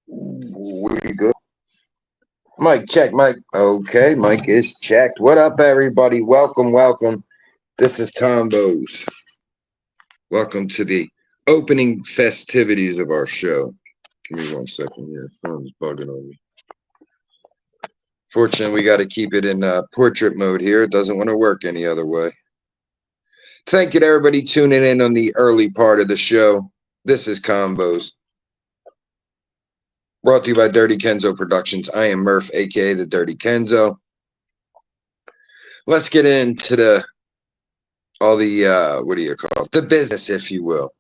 We good? Mic check, mic. Okay, mic is checked. What up, everybody? Welcome, welcome. This is Convos. Welcome to the opening festivities of our show. Give me 1 second here. Phone's bugging on me. Fortunately, we got to keep it in portrait mode here. It doesn't want to work any other way. Thank you to everybody tuning in on the early part of the show. This is Convos. Brought to you by DirtyKenzoproductions. I am Murph, aka the Dirty Kenzo. Let's get into all the what do you call it? The business, if you will.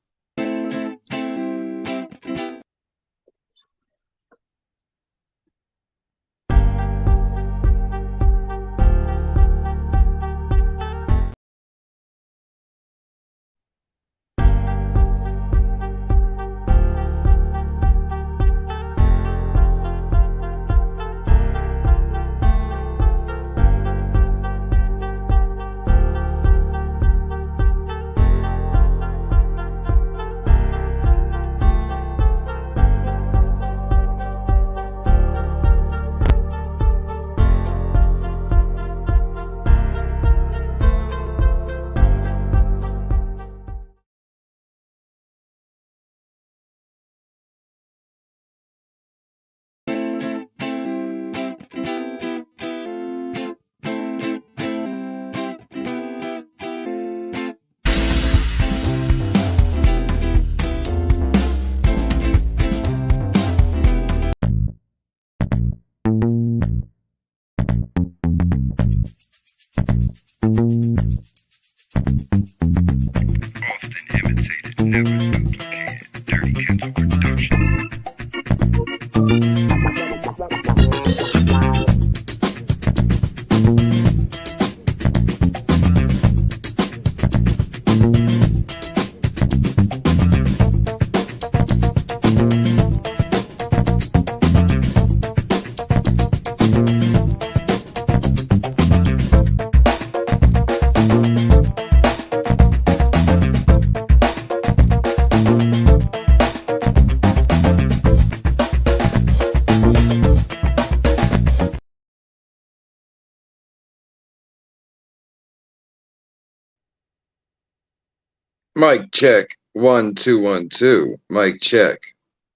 Mic check 1 2 1 2. Mic check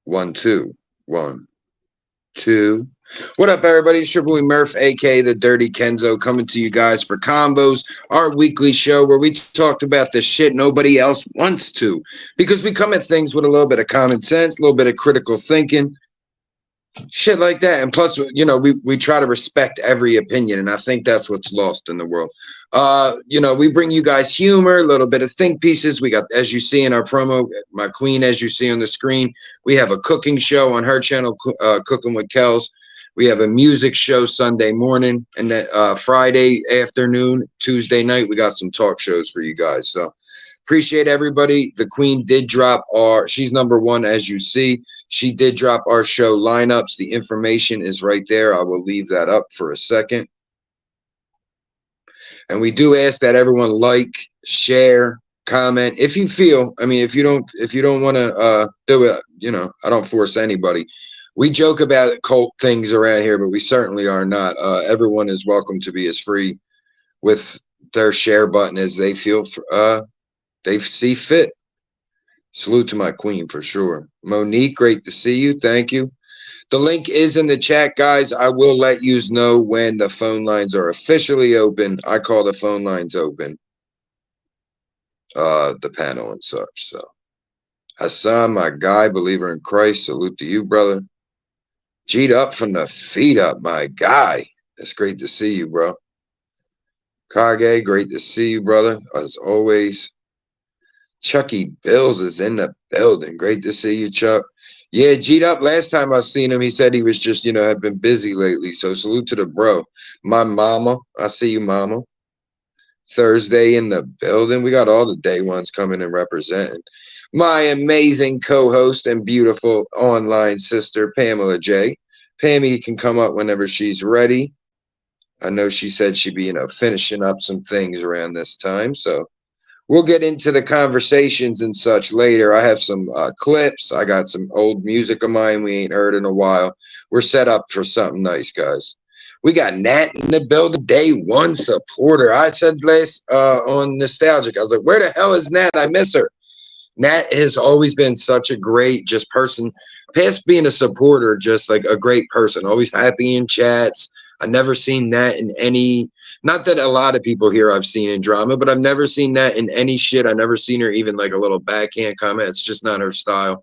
1 2 1 2. What up, everybody? It's your boy Murph, aka the Dirty Kenzo, coming to you guys for Convos, our weekly show where we talked about the shit nobody else wants to, because we come at things with a little bit of common sense, a little bit of critical thinking, Shit like that. And plus, you know, we try to respect every opinion, and I think that's what's lost in the world. You know, we bring you guys humor, a little bit of think pieces. We got, as you see in our promo, my queen, as you see on the screen. We have a cooking show on her channel, Cooking with Kels. We have a music show Sunday morning, and then Friday afternoon, Tuesday night, we got some talk shows for you guys. So appreciate everybody. The queen did drop she's #1, as you see. She did drop our show lineups. The information is right there. I will leave that up for a second. And we do ask that everyone like, share, comment. If you feel, I mean, if you don't want to do it, you know, I don't force anybody. We joke about cult things around here, but we certainly are not. Everyone is welcome to be as free with their share button as they feel they see fit. Salute to my queen for sure. Monique, great to see you. Thank you. The link is in the chat, guys. I will let you know when the phone lines are officially open. I call the phone lines open, the panel and such. So, Hassan, my guy, believer in Christ, salute to you, brother. G'd up from the feet up, my guy. It's great to see you, bro. Kage, great to see you, brother, as always. Chucky Bills is in the building. Great to see you, Chuck. Yeah, G'd up. Last time I seen him, he said he was just, you know, had been busy lately. So salute to the bro. My mama. I see you, mama. Thursday in the building. We got all the day ones coming and representing. My amazing co-host and beautiful online sister, Pamela J. Pammy can come up whenever she's ready. I know she said she'd be, you know, finishing up some things around this time. So we'll get into the conversations and such later. I have some clips. I got some old music of mine we ain't heard in a while. We're set up for something nice, guys. We got Nat in the building, day one supporter. I said last on Nostalgic, I was like, where the hell is Nat? I miss her. Nat has always been such a great just person, past being a supporter, just like a great person, always happy in chats. I never seen Nat in any, not that a lot of people here I've seen in drama, but I've never seen Nat in any shit. I never seen her even like a little backhand comment. It's just not her style.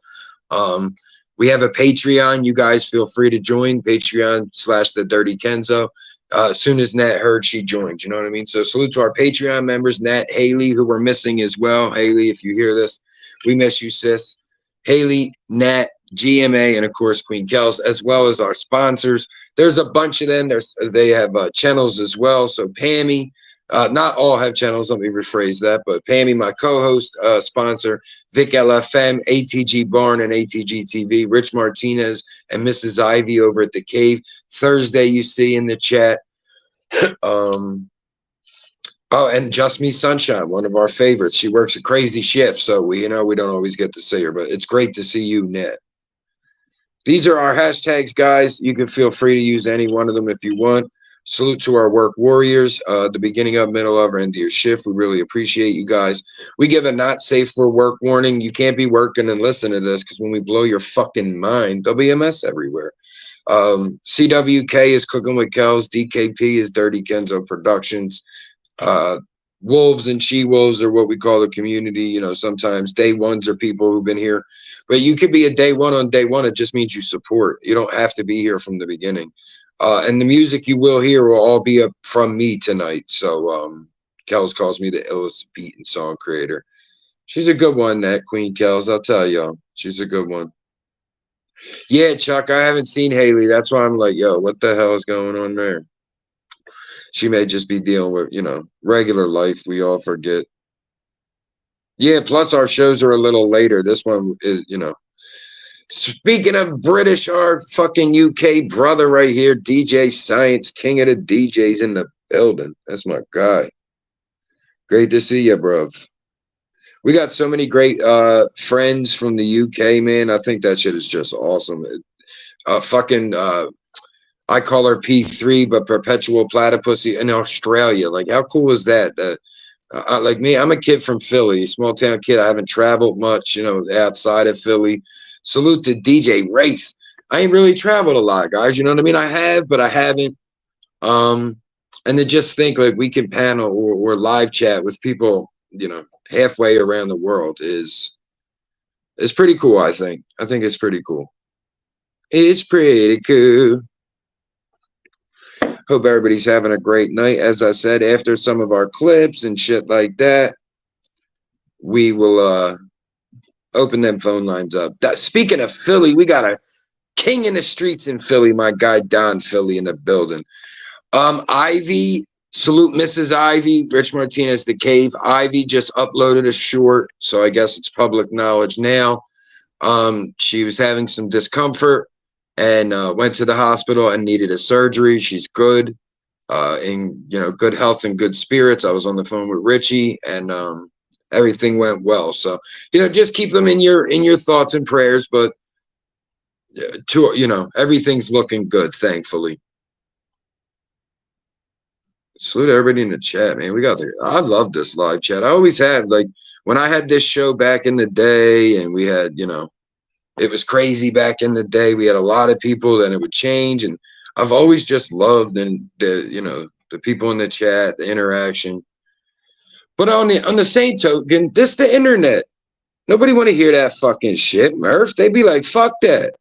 We have a Patreon. You guys feel free to join Patreon / theDirtyKenzo. As soon as Nat heard, she joined. You know what I mean? So salute to our Patreon members, Nat, Haley, who we're missing as well. Haley, if you hear this, we miss you, sis. Haley, Nat, GMA, and of course Queen Kels, as well as our sponsors. There's a bunch of them. They have channels as well. So Pammy, not all have channels. Let me rephrase that. But Pammy, my co-host, sponsor, Vic LFM, ATG Barn, and ATG TV. Rich Martinez and Mrs. Ivy over at the Cave. Thursday, you see in the chat. Oh, and Just Me Sunshine, one of our favorites. She works a crazy shift, so we don't always get to see her, but it's great to see you, Ned. These are our hashtags, guys. You can feel free to use any one of them if you want. Salute to our work warriors, the beginning of, middle of, or end of your shift. We really appreciate you guys. We give a not safe for work warning. You can't be working and listen to this because when we blow your fucking mind, there'll be a mess everywhere. CWK is Cooking with Kels. DKP is DirtyKenzoproductions. Wolves and she-wolves are what we call the community. You know, sometimes day ones are people who've been here. But you could be a day one on day one. It just means you support. You don't have to be here from the beginning. And the music you will hear will all be up from me tonight. So Kels calls me the illest beat and song creator. She's a good one, that Queen Kels. I'll tell y'all. She's a good one. Yeah, Chuck, I haven't seen Haley. That's why I'm like, yo, what the hell is going on there? She may just be dealing with, you know, regular life. We all forget. Yeah, plus our shows are a little later. This one is, you know. Speaking of British, our fucking UK brother right here, DJ Science, king of the DJs in the building. That's my guy. Great to see you, bruv. We got so many great friends from the UK, man. I think that shit is just awesome. I call her P3, but perpetual platypus in Australia. Like, how cool is that? Like me, I'm a kid from Philly, small town kid. I haven't traveled much, you know, outside of Philly. Salute to DJ Wraith. I ain't really traveled a lot, guys. You know what I mean? I have, but I haven't. And to just think like we can panel or live chat with people, you know, halfway around the world is pretty cool. I think it's pretty cool. It's pretty cool. Hope everybody's having a great night. As I said, after some of our clips and shit like that, we will open them phone lines up. Speaking of Philly, we got a king in the streets in Philly, my guy Don Philly in the building. Ivy, salute Mrs. Ivy, Rich Martinez, The Cave. Ivy just uploaded a short, so I guess it's public knowledge now. She was having some discomfort and went to the hospital and needed a surgery. She's good, in good health and good spirits. I was on the phone with Richie, and everything went well. So just keep them in your thoughts and prayers. But everything's looking good, thankfully. Salute everybody in the chat, man. I love this live chat. I always have. Like when I had this show back in the day, and we had, it was crazy back in the day. We had a lot of people, then it would change, and I've always just loved the people in the chat, the interaction. But on the same token, this the internet. Nobody want to hear that fucking shit, Murph. They be like, fuck that.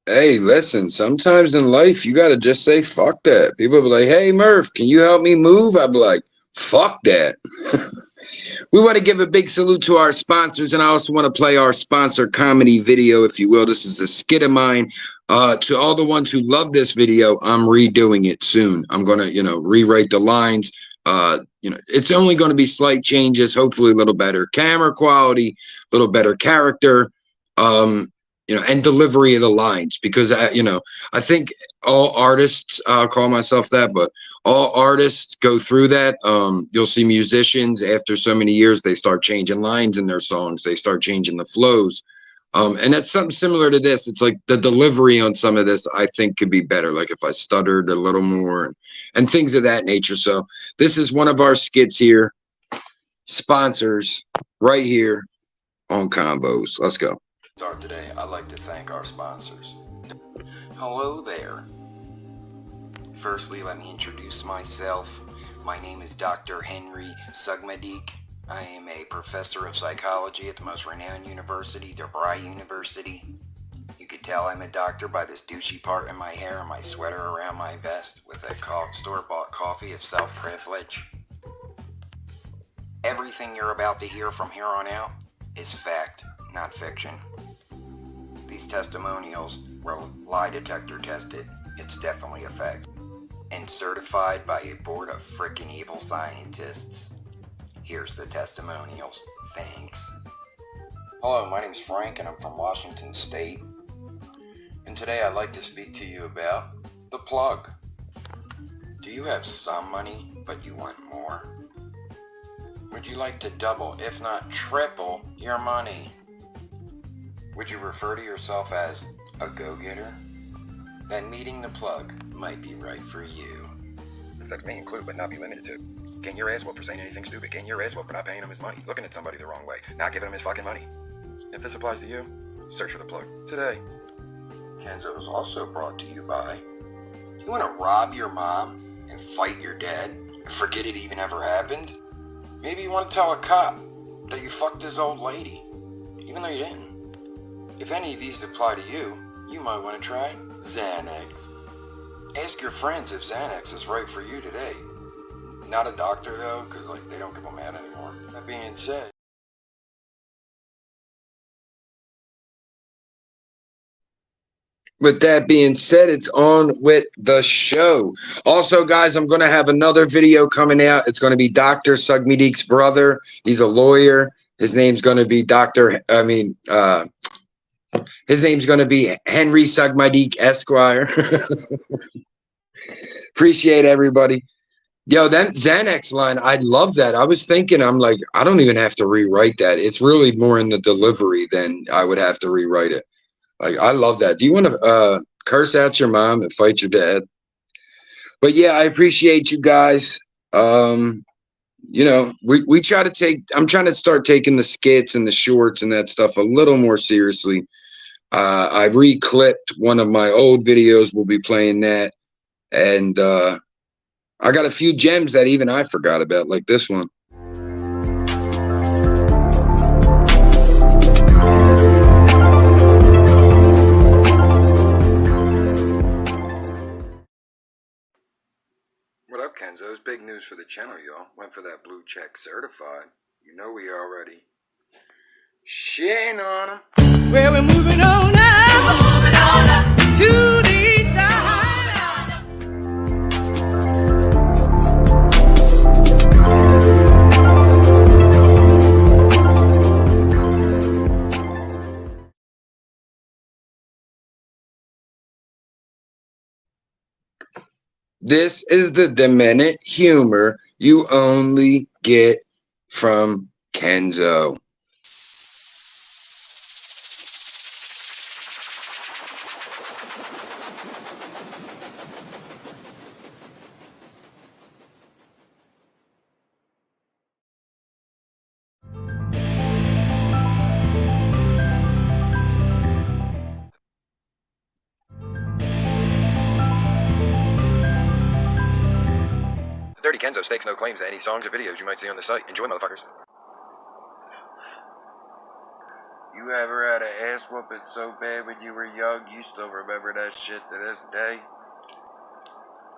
Hey, listen, sometimes in life, you got to just say, fuck that. People be like, hey, Murph, can you help me move? I'd be like, fuck that. We want to give a big salute to our sponsors, and I also want to play our sponsor comedy video, if you will. This is a skit of mine. To all the ones who love this video, I'm redoing it soon. I'm going to, rewrite the lines. It's only going to be slight changes, hopefully a little better camera quality, a little better character. And delivery of the lines, because I think all artists, I'll call myself that, but all artists go through that. You'll see musicians after so many years, they start changing lines in their songs. They start changing the flows. And that's something similar to this. It's like the delivery on some of this, I think, could be better. Like if I stuttered a little more and things of that nature. So this is one of our skits here. Sponsors right here on Convos. Let's go. Start today, I'd like to thank our sponsors. Hello there. Firstly, let me introduce myself. My name is Dr. Henry Sugmadik. I am a professor of psychology at the most renowned university, DeVry University. You could tell I'm a doctor by this douchey part in my hair and my sweater around my vest with a store-bought coffee of self-privilege. Everything you're about to hear from here on out is fact, not fiction. These testimonials were lie detector tested. It's definitely a fact. And certified by a board of frickin' evil scientists. Here's the testimonials. Thanks. Hello, my name's Frank and I'm from Washington State. And today I'd like to speak to you about the plug. Do you have some money, but you want more? Would you like to double, if not triple, your money? Would you refer to yourself as a go-getter? Then meeting the plug might be right for you. Effects may include, but not be limited to: getting your ass whooped for saying anything stupid, getting your ass whooped for not paying him his money, looking at somebody the wrong way, not giving him his fucking money. If this applies to you, search for the plug today. Kenzo is also brought to you by: you want to rob your mom and fight your dad and forget it even ever happened? Maybe you want to tell a cop that you fucked his old lady, even though you didn't. If any of these apply to you, you might want to try Xanax. Ask your friends if Xanax is right for you today. Not a doctor though, because they don't give them out anymore. That being said, with that being said, it's on with the show. Also, guys, I'm going to have another video coming out. It's going to be Dr. Sugmedik's brother. He's a lawyer. His name's going to be his name's going to be Henry Sugmedik Esquire. Appreciate everybody. Yo, that Xanax line, I love that. I was thinking, I'm like, I don't even have to rewrite that. It's really more in the delivery than I would have to rewrite it. Like, I love that. Do you want to curse out your mom and fight your dad? But yeah, I appreciate you guys. You know, we try to take, I'm trying to start taking the skits and the shorts and that stuff a little more seriously. I've re-clipped one of my old videos. We'll be playing that. And I got a few gems that even I forgot about, like this one. what up, Kenzo? It's big news for the channel, y'all. Went for that blue check certified. You know we already shitting on them. Well, we're moving on now to the side. This is the demented humor you only get from Kenzo. The Dirty Kenzo stakes no claims to any songs or videos you might see on the site. Enjoy, motherfuckers. You ever had an ass whooping so bad when you were young, you still remember that shit to this day?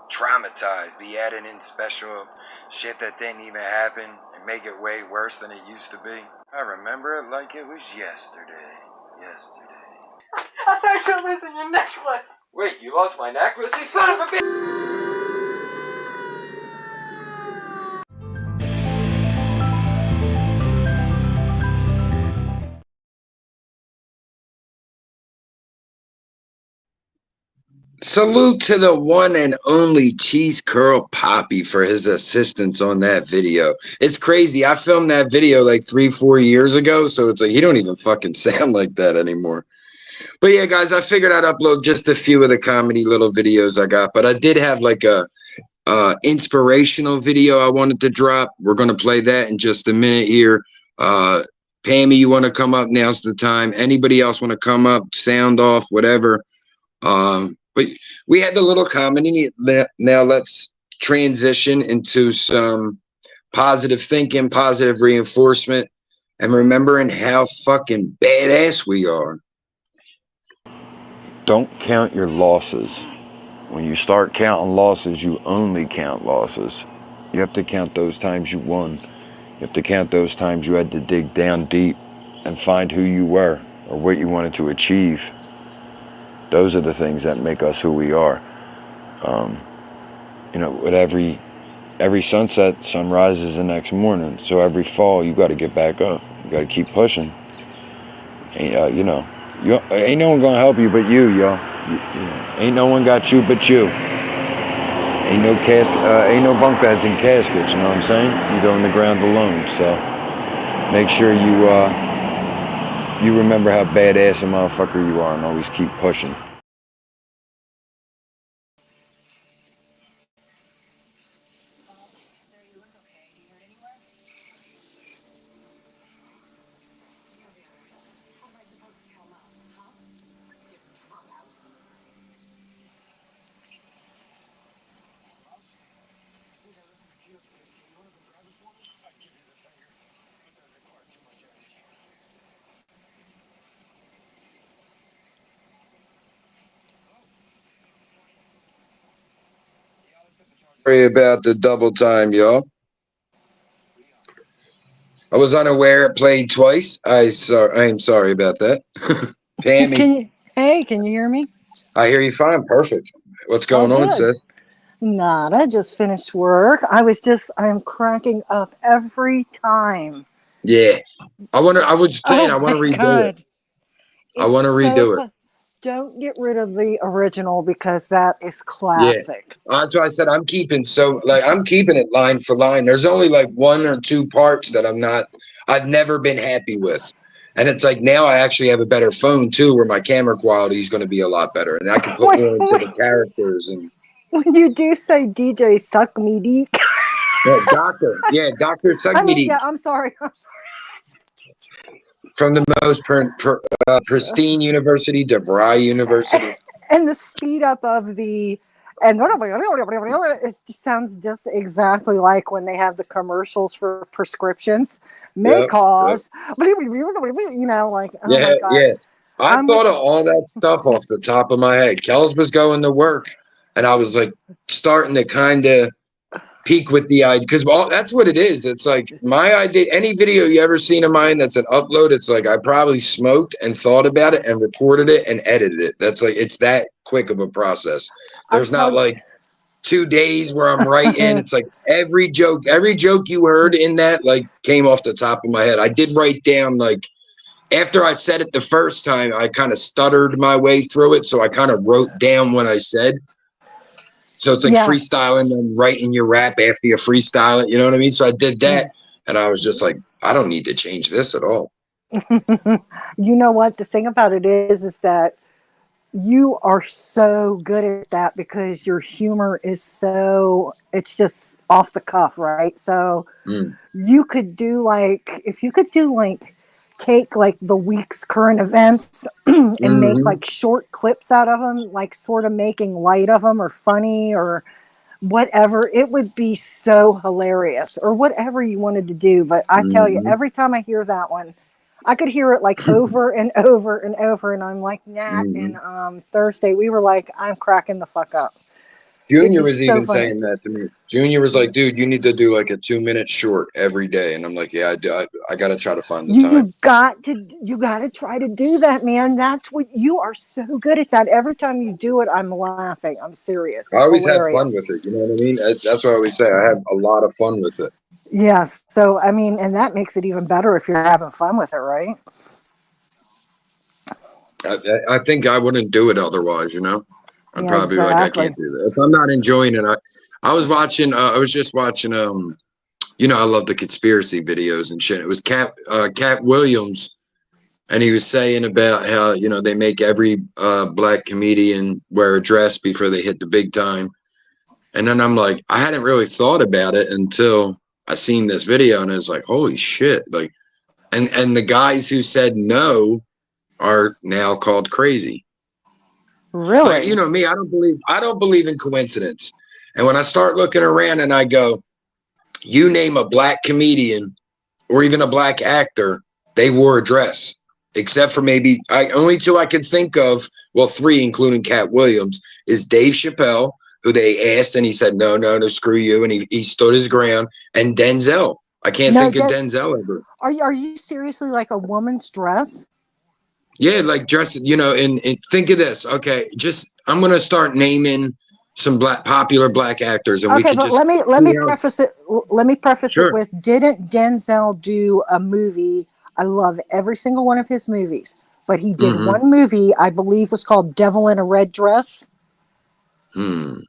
Traumatized, be adding in special shit that didn't even happen and make it way worse than it used to be. I remember it like it was yesterday. I saw you losing your necklace. Wait, you lost my necklace, you son of a bitch! Salute to the one and only Cheese Curl Poppy for his assistance on that video. It's crazy. I filmed that video like 3-4 years ago, so it's like he don't even fucking sound like that anymore. But yeah, guys, I figured I'd upload just a few of the comedy little videos I got, but I did have like a inspirational video I wanted to drop. We're going to play that in just a minute here. Pammy, you want to come up? Now's the time. Anybody else want to come up? Sound off, whatever. But we had the little comedy. Now let's transition into some positive thinking, positive reinforcement, and remembering how fucking badass we are. Don't count your losses. When you start counting losses, you only count losses. You have to count those times you won. You have to count those times you had to dig down deep and find who you were or what you wanted to achieve. Those are the things that make us who we are. You know, with every sunset, sun rises the next morning. So every fall, you got to get back up. You got to keep pushing. And, you know, ain't no one gonna help you but you, y'all. Ain't no one got you but you. Ain't no bunk beds in caskets. You know what I'm saying? You go in the ground alone. So make sure you remember how badass a motherfucker you are, and always keep pushing. Sorry about the double time, y'all. I was unaware it played twice. I'm sorry about that. Pammy. Can you hear me? I hear you fine. Perfect. What's going on, good. sis? Nada, just finished work. I'm cracking up every time. Yeah. I was saying, I want to redo it. I want to redo it. Don't get rid of the original because that is classic. Yeah. That's why I said I'm keeping it line for line. There's only like 1 or 2 parts that I've never been happy with. And it's like now I actually have a better phone too, where my camera quality is going to be a lot better. And I can put more into the characters. And when you do say DJ Suck Me Deek. Yeah, Dr. Suck Me Deek. Yeah, I'm sorry. From the most pristine university, DeVry University. And the speed up of it sounds just exactly like when they have the commercials for prescriptions. May cause, you know, like, oh my God. Yeah. I thought of all that stuff off the top of my head. Kels was going to work, and I was like starting to kind of peak with the idea, because that's what it is. It's like my idea. Any video you ever seen of mine that's an upload, it's like I probably smoked and thought about it and recorded it and edited it. That's like, it's that quick of a process. There's not like 2 days where I'm writing. It's like every joke you heard in that like came off the top of my head. I did write down, like, after I said it the first time, I kind of stuttered my way through it, so I kind of wrote down what I said. So it's like freestyling and writing your rap after you freestyle it. You know what I mean? So I did that, and I was just like, I don't need to change this at all. You know what? The thing about it is that you are so good at that because your humor is it's just off the cuff, right? So you could do take like the week's current events and make like short clips out of them, like sort of making light of them or funny or whatever. It would be so hilarious, or whatever you wanted to do. But I tell you, every time I hear that one, I could hear it like over and over and over. And I'm like, Nat and Thursday, we were like, I'm cracking the fuck up. Junior was even saying that to me. Junior was like, dude, you need to do like a 2-minute short every day. And I'm like, yeah, I do. I got to try to find the time. You got to try to do that, man. That's what you are so good at that. Every time you do it, I'm laughing. I'm serious. I always have fun with it. You know what I mean? That's what I always say. I have a lot of fun with it. Yes. So, I mean, and that makes it even better if you're having fun with it, right? I think I wouldn't do it otherwise, you know? I'd probably be like, I can't do that. If I'm not enjoying it, I was just watching, you know, I love the conspiracy videos and shit. It was Cat Williams, and he was saying about how, you know, they make every black comedian wear a dress before they hit the big time. And then I'm like, I hadn't really thought about it until I seen this video, and it's like, holy shit. Like, and the guys who said no are now called crazy. Really? But you know me, I don't believe in coincidence. And when I start looking around and I go, you name a black comedian or even a black actor, they wore a dress. Except for maybe only 2 I could think of, well, 3, including Cat Williams, is Dave Chappelle, who they asked and he said, no, screw you. And he stood his ground. And Denzel. I can't think of Denzel ever. Are you seriously like a woman's dress? Yeah, like dress, you know, and think of this. Okay, just I'm gonna start naming some popular black actors, and we Okay, could but just let me see how- preface it. Let me preface it Sure. with: didn't Denzel do a movie? I love every single one of his movies, but he did Mm-hmm. one movie I believe was called "Devil in a Red Dress," And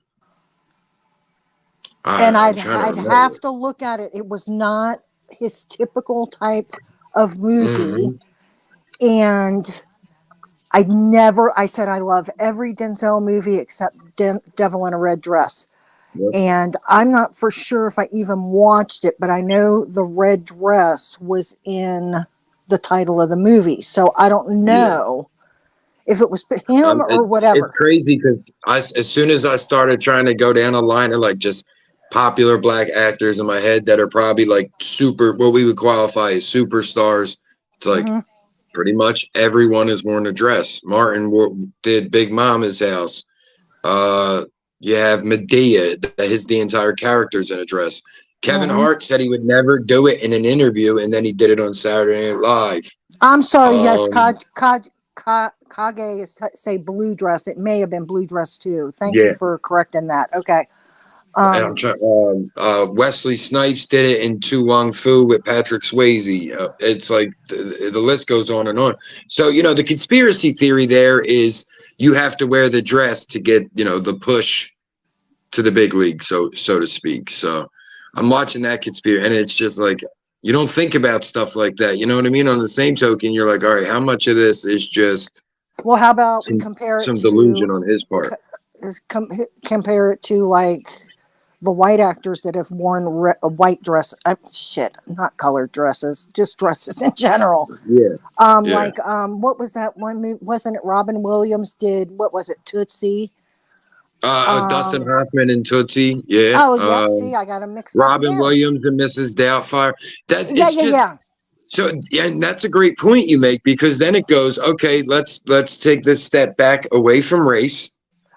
I'd trying to remember. have to look at it. It was not his typical type of movie, and I said I love every Denzel movie except Devil in a Red Dress. Yep. And I'm not for sure if I even watched it, but I know the red dress was in the title of the movie. So I don't know if it was him or whatever. It's crazy because as soon as I started trying to go down a line of like just popular black actors in my head that are probably like super, what we would qualify as superstars, it's like pretty much everyone has worn a dress. Martin did Big Mama's House. You have Medea, the entire character's in a dress. Kevin Hart said he would never do it in an interview, and then he did it on Saturday Night Live. I'm sorry, yes, Kage is say blue dress. It may have been blue dress too. Thank you for correcting that. Okay. I'm trying. Wesley Snipes did it in Tu Wong Fu with Patrick Swayze. It's like the list goes on and on. So you know the conspiracy theory there is you have to wear the dress to get the push to the big league, so to speak. So I'm watching that conspiracy, and it's just like you don't think about stuff like that. You know what I mean? On the same token, you're like, all right, how much of this is just how about we compare some it delusion on his part? Compare it to like the white actors that have worn a white dress. Not colored dresses, just dresses in general. Like what was that one movie? Wasn't it Robin Williams did? What was it? Tootsie. Dustin Hoffman and Tootsie, yeah. Oh yeah, see, I got to mix up. Robin Williams and Mrs. Doubtfire. Yeah. So, and that's a great point you make because then it goes, okay, let's take this step back away from race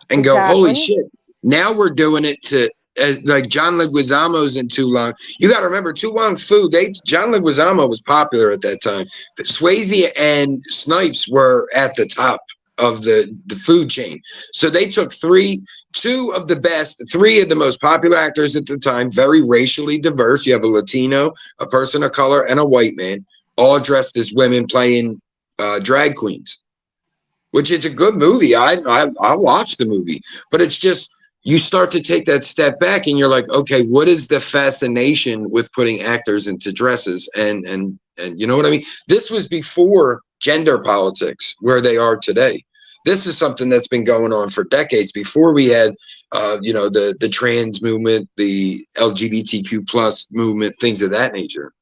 and go, holy shit! Now we're doing it to like John Leguizamo's in too long. You got to remember, Tu Wong Fu. John Leguizamo was popular at that time. But Swayze and Snipes were at the top of the food chain. So they took three of the most popular actors at the time, very racially diverse. You have a Latino, a person of color, and a white man, all dressed as women playing drag queens, which is a good movie. I watched the movie, but it's just you start to take that step back and you're like, okay, what is the fascination with putting actors into dresses? And you know what I mean? This was before gender politics where they are today. This is something that's been going on for decades before we had, the trans movement, the LGBTQ plus movement, things of that nature.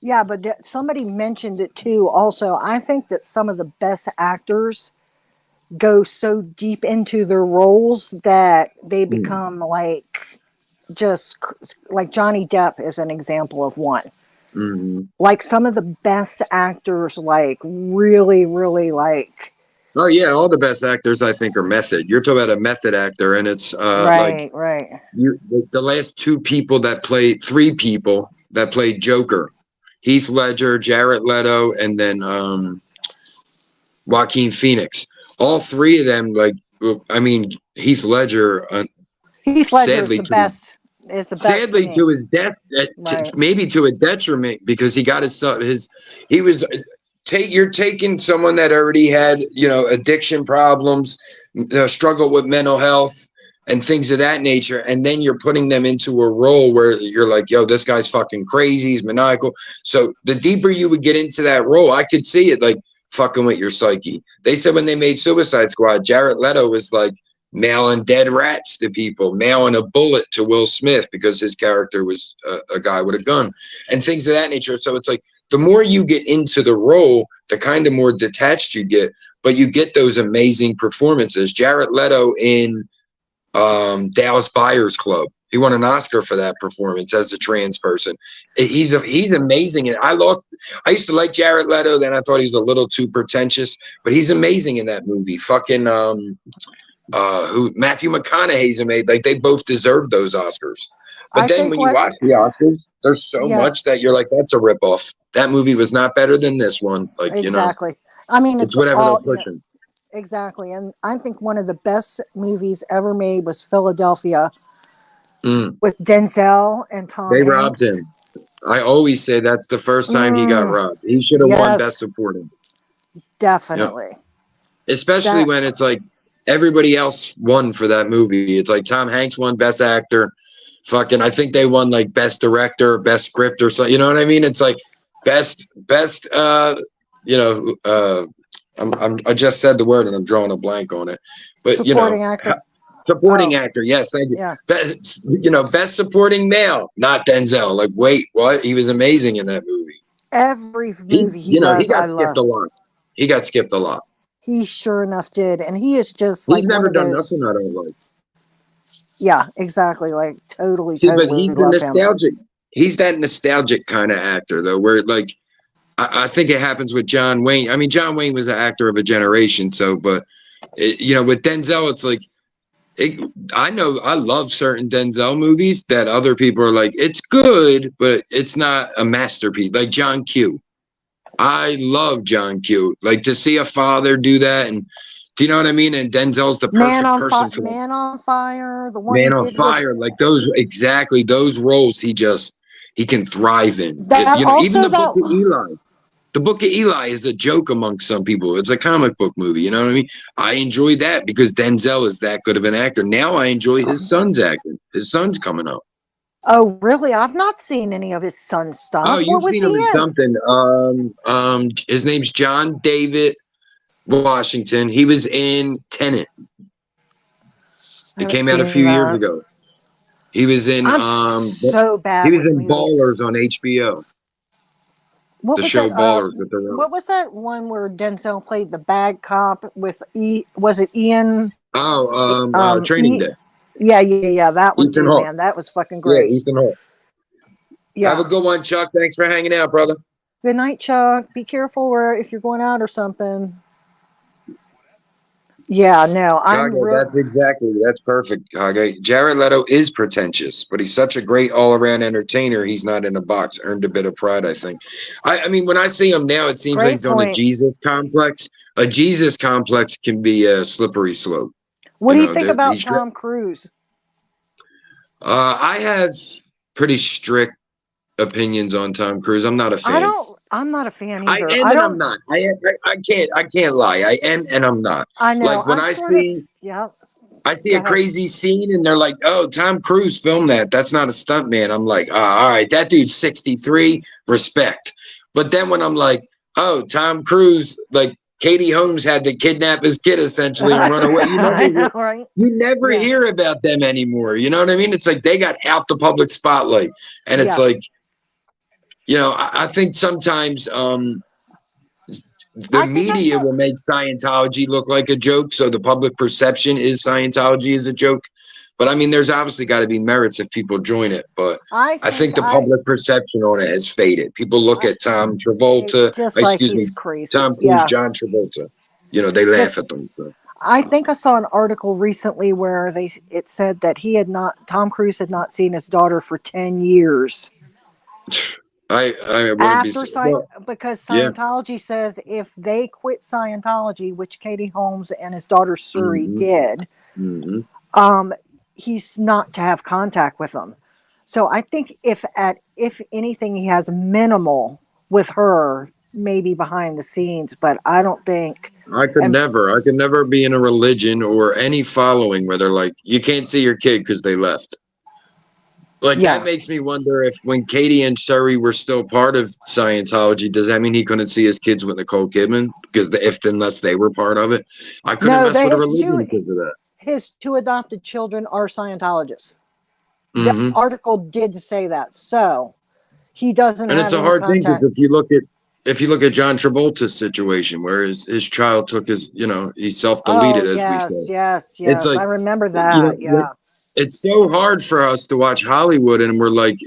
Yeah, but somebody mentioned it too. Also, I think that some of the best actors go so deep into their roles that they become like Johnny Depp is an example of one. Like some of the best actors, like really, really like. Oh yeah, all the best actors I think are method. You're talking about a method actor, and it's right. The last three people that played Joker, Heath Ledger, Jared Leto, and then Joaquin Phoenix. All three of them, Heath Ledger. Sadly, is the best. Sadly, to his death, maybe to a detriment, because he got you're taking someone that already had, addiction problems, struggle with mental health and things of that nature. And then you're putting them into a role where you're like, yo, this guy's fucking crazy. He's maniacal. So the deeper you would get into that role, I could see it like fucking with your psyche. They said when they made Suicide Squad, Jared Leto was like mailing dead rats to people, mailing a bullet to Will Smith because his character was a guy with a gun and things of that nature. So it's like the more you get into the role, the kind of more detached you get, but you get those amazing performances. Jared Leto in Dallas Buyers Club, he won an Oscar for that performance as a trans person. He's amazing. And I used to like Jared Leto, then I thought he was a little too pretentious, but he's amazing in that movie. Fucking who Matthew McConaughey's made, like they both deserve those Oscars. But then when you watch the Oscars, there's so much that you're like, that's a ripoff. That movie was not better than this one. Like, exactly. I mean, It's it's whatever all they'll push him. exactly. And I think one of the best movies ever made was Philadelphia with Denzel and Tom They robbed Hanks. him. I always say that's the first time he got robbed. He should have won Best Yes, Supporting. definitely. Especially when it's like everybody else won for that movie. It's like Tom Hanks won Best Actor. Fucking, I think they won like Best Director, Best Script or something. You know what I mean? It's like best. You know, I just said the word and I'm drawing a blank on it. But Supporting actor. Supporting actor, yes, thank you. Yeah. Best, best supporting male, not Denzel. Like, wait, what? He was amazing in that movie. Every movie he he does, got I skipped love. a lot. He got skipped a lot. He sure enough did, and he is just like He's one never of done those. nothing I don't like. Yeah, exactly. Like totally, See, but totally he's the love him. nostalgic. He's that nostalgic kind of actor, though, where like I think it happens with John Wayne. I mean, John Wayne was an actor of a generation, so but with Denzel, it's like. I know I love certain Denzel movies that other people are like, it's good, but it's not a masterpiece. Like John Q. I love John Q. Like to see a father do that, and do you know what I mean? And Denzel's the perfect person for that. Man on Fire, the one Man he on did Fire, like those roles he can thrive in. That Even the Book of that Eli. The Book of Eli is a joke amongst some people. It's a comic book movie. You know what I mean? I enjoy that because Denzel is that good of an actor. Now I enjoy his son's acting. His son's coming up. Oh, really? I've not seen any of his son's stuff. Oh, What you've was seen he him in in? something. His name's John David Washington. He was in Tenet. It came out a few years ago. He was in I'm so bad. he was with in movies. Ballers on HBO. What The was show that, Ballers with the what was that one where Denzel played the bad cop with was it Ian? Training Day. Yeah, that one Ethan too, Hawke. man. That was fucking Yeah, great. Ethan Hawke. Yeah. Have a good one, Chuck. Thanks for hanging out, brother. Good night, Chuck. Be careful where if you're going out or something. Yeah, no, That's perfect, Kage. Jared Leto is pretentious, but he's such a great all-around entertainer. He's not in a box. Earned a bit of pride, I think. I mean, when I see him now, it seems like he's on a Jesus complex. A Jesus complex can be a slippery slope. What do you think about Tom Cruise? I have pretty strict opinions on Tom Cruise. I'm not a fan. I'm not a fan either. I am and I'm not. I can't lie. I am and I'm not. I know. Like when I see a crazy scene and they're like, "Oh, Tom Cruise filmed that. That's not a stunt man." I'm like, all right, that dude's 63. Respect. But then when I'm like, "Oh, Tom Cruise, like Katie Holmes had to kidnap his kid essentially and run away," you never hear about them anymore. You know what I mean? It's like they got out the public spotlight, and it's like. I think sometimes the media will make Scientology look like a joke, so the public perception is Scientology is a joke. But I mean, there's obviously got to be merits if people join it. But I think the public perception on it has faded. People look at Tom Travolta, Tom Cruise, John Travolta. They laugh at them. So. I think I saw an article recently where it said that Tom Cruise had not seen his daughter for 10 years. I wouldn't because Scientology says if they quit Scientology, which Katie Holmes and his daughter Suri did, he's not to have contact with them. So I think if anything, he has minimal with her, maybe behind the scenes, but I don't think I could never be in a religion or any following where they're like, you can't see your kid because they left. That makes me wonder if when Katie and Suri were still part of Scientology, does that mean he couldn't see his kids with Nicole Kidman? Because unless they were part of it, I couldn't mess with a religion because of that. His 2 adopted children are Scientologists. The article did say that, so he doesn't. And it's a hard thing because if you look at John Travolta's situation, where his child took his, he self-deleted, as we say. Yes. It's like, I remember that. It's so hard for us to watch Hollywood and we're like,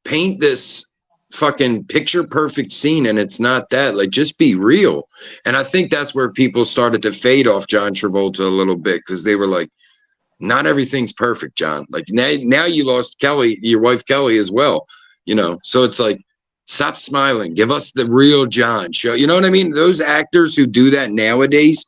paint this fucking picture perfect scene and it's not that. Like, just be real. And I think that's where people started to fade off John Travolta a little bit because they were like, not everything's perfect, John. Like now you lost Kelly, your wife Kelly as well, so it's like Stop smiling. Give us the real John. Show. You know what I mean? Those actors who do that nowadays,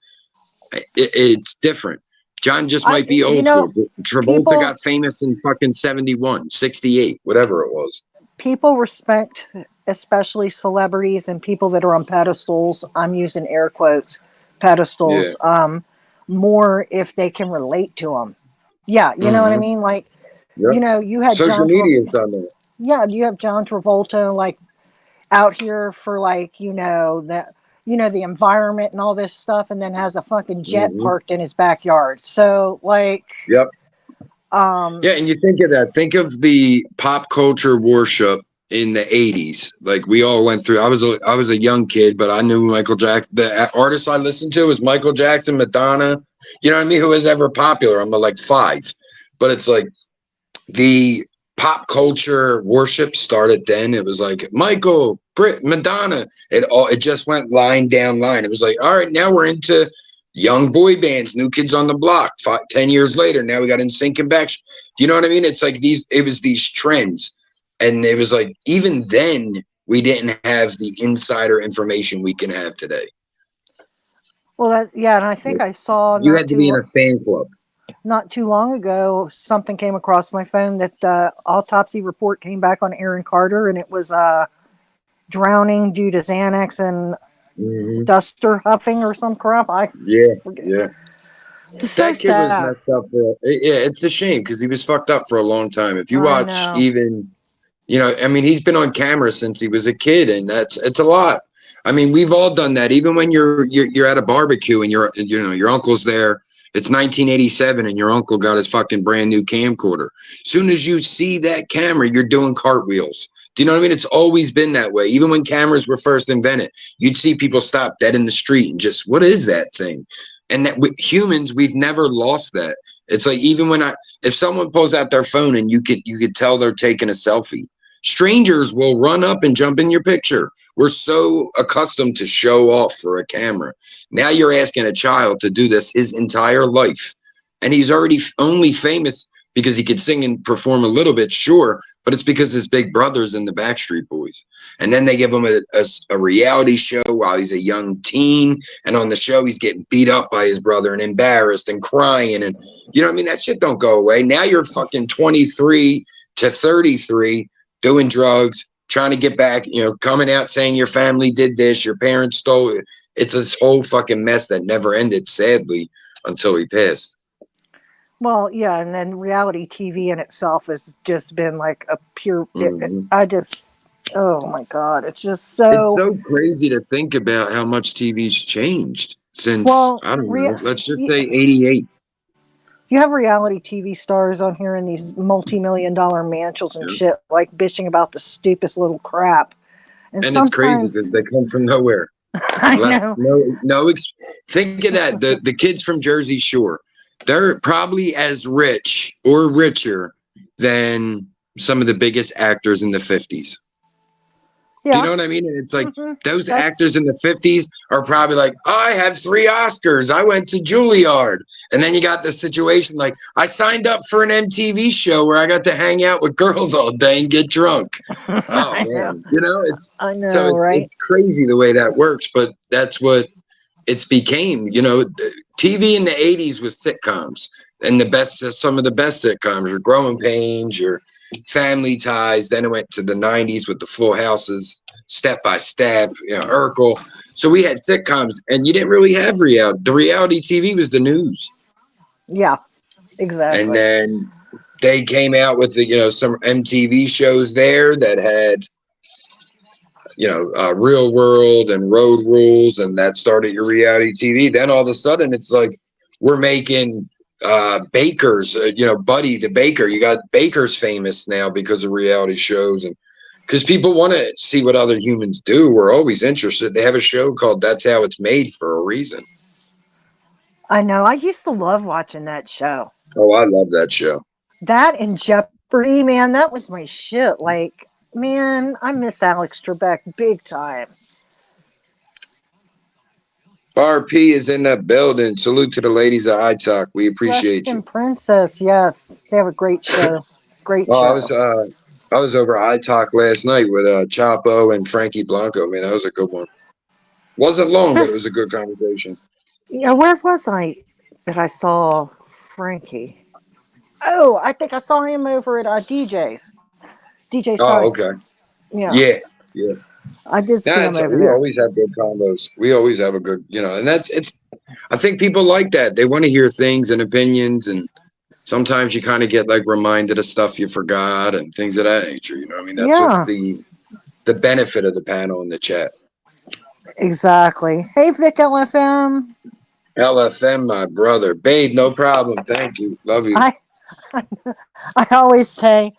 it's different. John just might be old school. Travolta got famous in fucking 71, 68, whatever it was. People respect, especially celebrities and people that are on pedestals. I'm using air quotes, pedestals, more if they can relate to them. Yeah, you know what I mean? Like, you know, you had social media's done that. Yeah, you have John Travolta like out here for like, you know, that, you know, the environment and all this stuff, and then has a fucking jet parked in his backyard. So like, yeah, and you think of that. Think of the pop culture worship in the 80s. Like we all went through. I was a young kid, but I knew Michael Jackson. The artist I listened to was Michael Jackson, Madonna. You know what I mean? Who was ever popular? I'm like 5, but it's like the pop culture worship started then. It was like Michael, Brit, Madonna. It just went line down line. It was like, all right, now we're into young boy bands, New Kids on the Block. 10 years later, now we got NSYNC and back. Do you know what I mean? It's like it was these trends, and it was like even then we didn't have the insider information we can have today. Well, and I think I saw you had to be in a fan club. Not too long ago, something came across my phone that autopsy report came back on Aaron Carter, and it was drowning due to Xanax and duster huffing or some crap. Yeah. That kid was messed up. It's a shame because he was fucked up for a long time. If you watch even, you know, I mean, he's been on camera since he was a kid, and it's a lot. I mean, we've all done that. Even when you're at a barbecue and your uncle's there. It's 1987 and your uncle got his fucking brand new camcorder. As soon as you see that camera, you're doing cartwheels. Do you know what I mean? It's always been that way. Even when cameras were first invented, you'd see people stop dead in the street and just, what is that thing? And that with humans, we've never lost that. It's like even if someone pulls out their phone and you could tell they're taking a selfie. Strangers will run up and jump in your picture. We're so accustomed to show off for a camera. Now you're asking a child to do this his entire life. And he's already only famous because he could sing and perform a little bit, sure, but it's because his big brother's in the Backstreet Boys. And then they give him a reality show while he's a young teen. And on the show, he's getting beat up by his brother and embarrassed and crying. And you know what I mean? That shit don't go away. Now you're fucking 23 to 33 doing drugs, trying to get back, you know, coming out saying your family did this, your parents stole it. It's this whole fucking mess that never ended, sadly, until he passed. Well, yeah, and then reality TV in itself has just been like a pure. Oh my God, it's just so. It's so crazy to think about how much TV's changed since I don't know. Let's just say '88. You have reality TV stars on here in these multi-million-dollar mansions and shit, like bitching about the stupidest little crap. And it's crazy because they come from nowhere. I know. Think of that. The kids from Jersey Shore, they're probably as rich or richer than some of the biggest actors in the 50s. Yeah. Do you know what I mean? And it's like those actors in the 50s are probably like, I have 3 Oscars. I went to Juilliard. And then you got the situation like, I signed up for an MTV show where I got to hang out with girls all day and get drunk. Oh, man. You know, it's crazy the way that works, but that's what it's became. You know, TV in the 80s was sitcoms. And some of the best sitcoms are Growing Pains, your Family Ties. Then it went to the 90s with the Full Houses, Step by Step, you know, Urkel. So we had sitcoms, and you didn't really have reality. The reality TV was the news. Yeah, exactly. And then they came out with some MTV shows there that had, Real World and Road Rules, and that started your reality TV. Then all of a sudden, it's like we're making bakers, Buddy the Baker. You got bakers famous now because of reality shows, and because people want to see what other humans do. We're always interested. They have a show called That's How It's Made for a reason. I know. I used to love watching that show. Oh, I love that show. That and Jeopardy, man, that was my shit. Like, man, I miss Alex Trebek big time. RP is in that building. Salute to the ladies of iTalk. We appreciate you. Princess, yes. They have a great show. Great show. I I was over iTalk last night with Chapo and Frankie Blanco. Man, that was a good one. Wasn't long, but it was a good conversation. Yeah, where was I that I saw Frankie? Oh, I think I saw him over at DJ Oh, Simon. okay. Yeah, Yeah, yeah. I did see Nah, him over we there. always have good combos. We always have a good, and it's. I think people like that. They want to hear things and opinions, and sometimes you kind of get like reminded of stuff you forgot and things of that nature. You know, I mean, that's what's Yeah, the benefit of the panel in the chat. exactly. Hey, Vic LFM. LFM, my brother, babe, no problem. Thank you, love you. I I always say,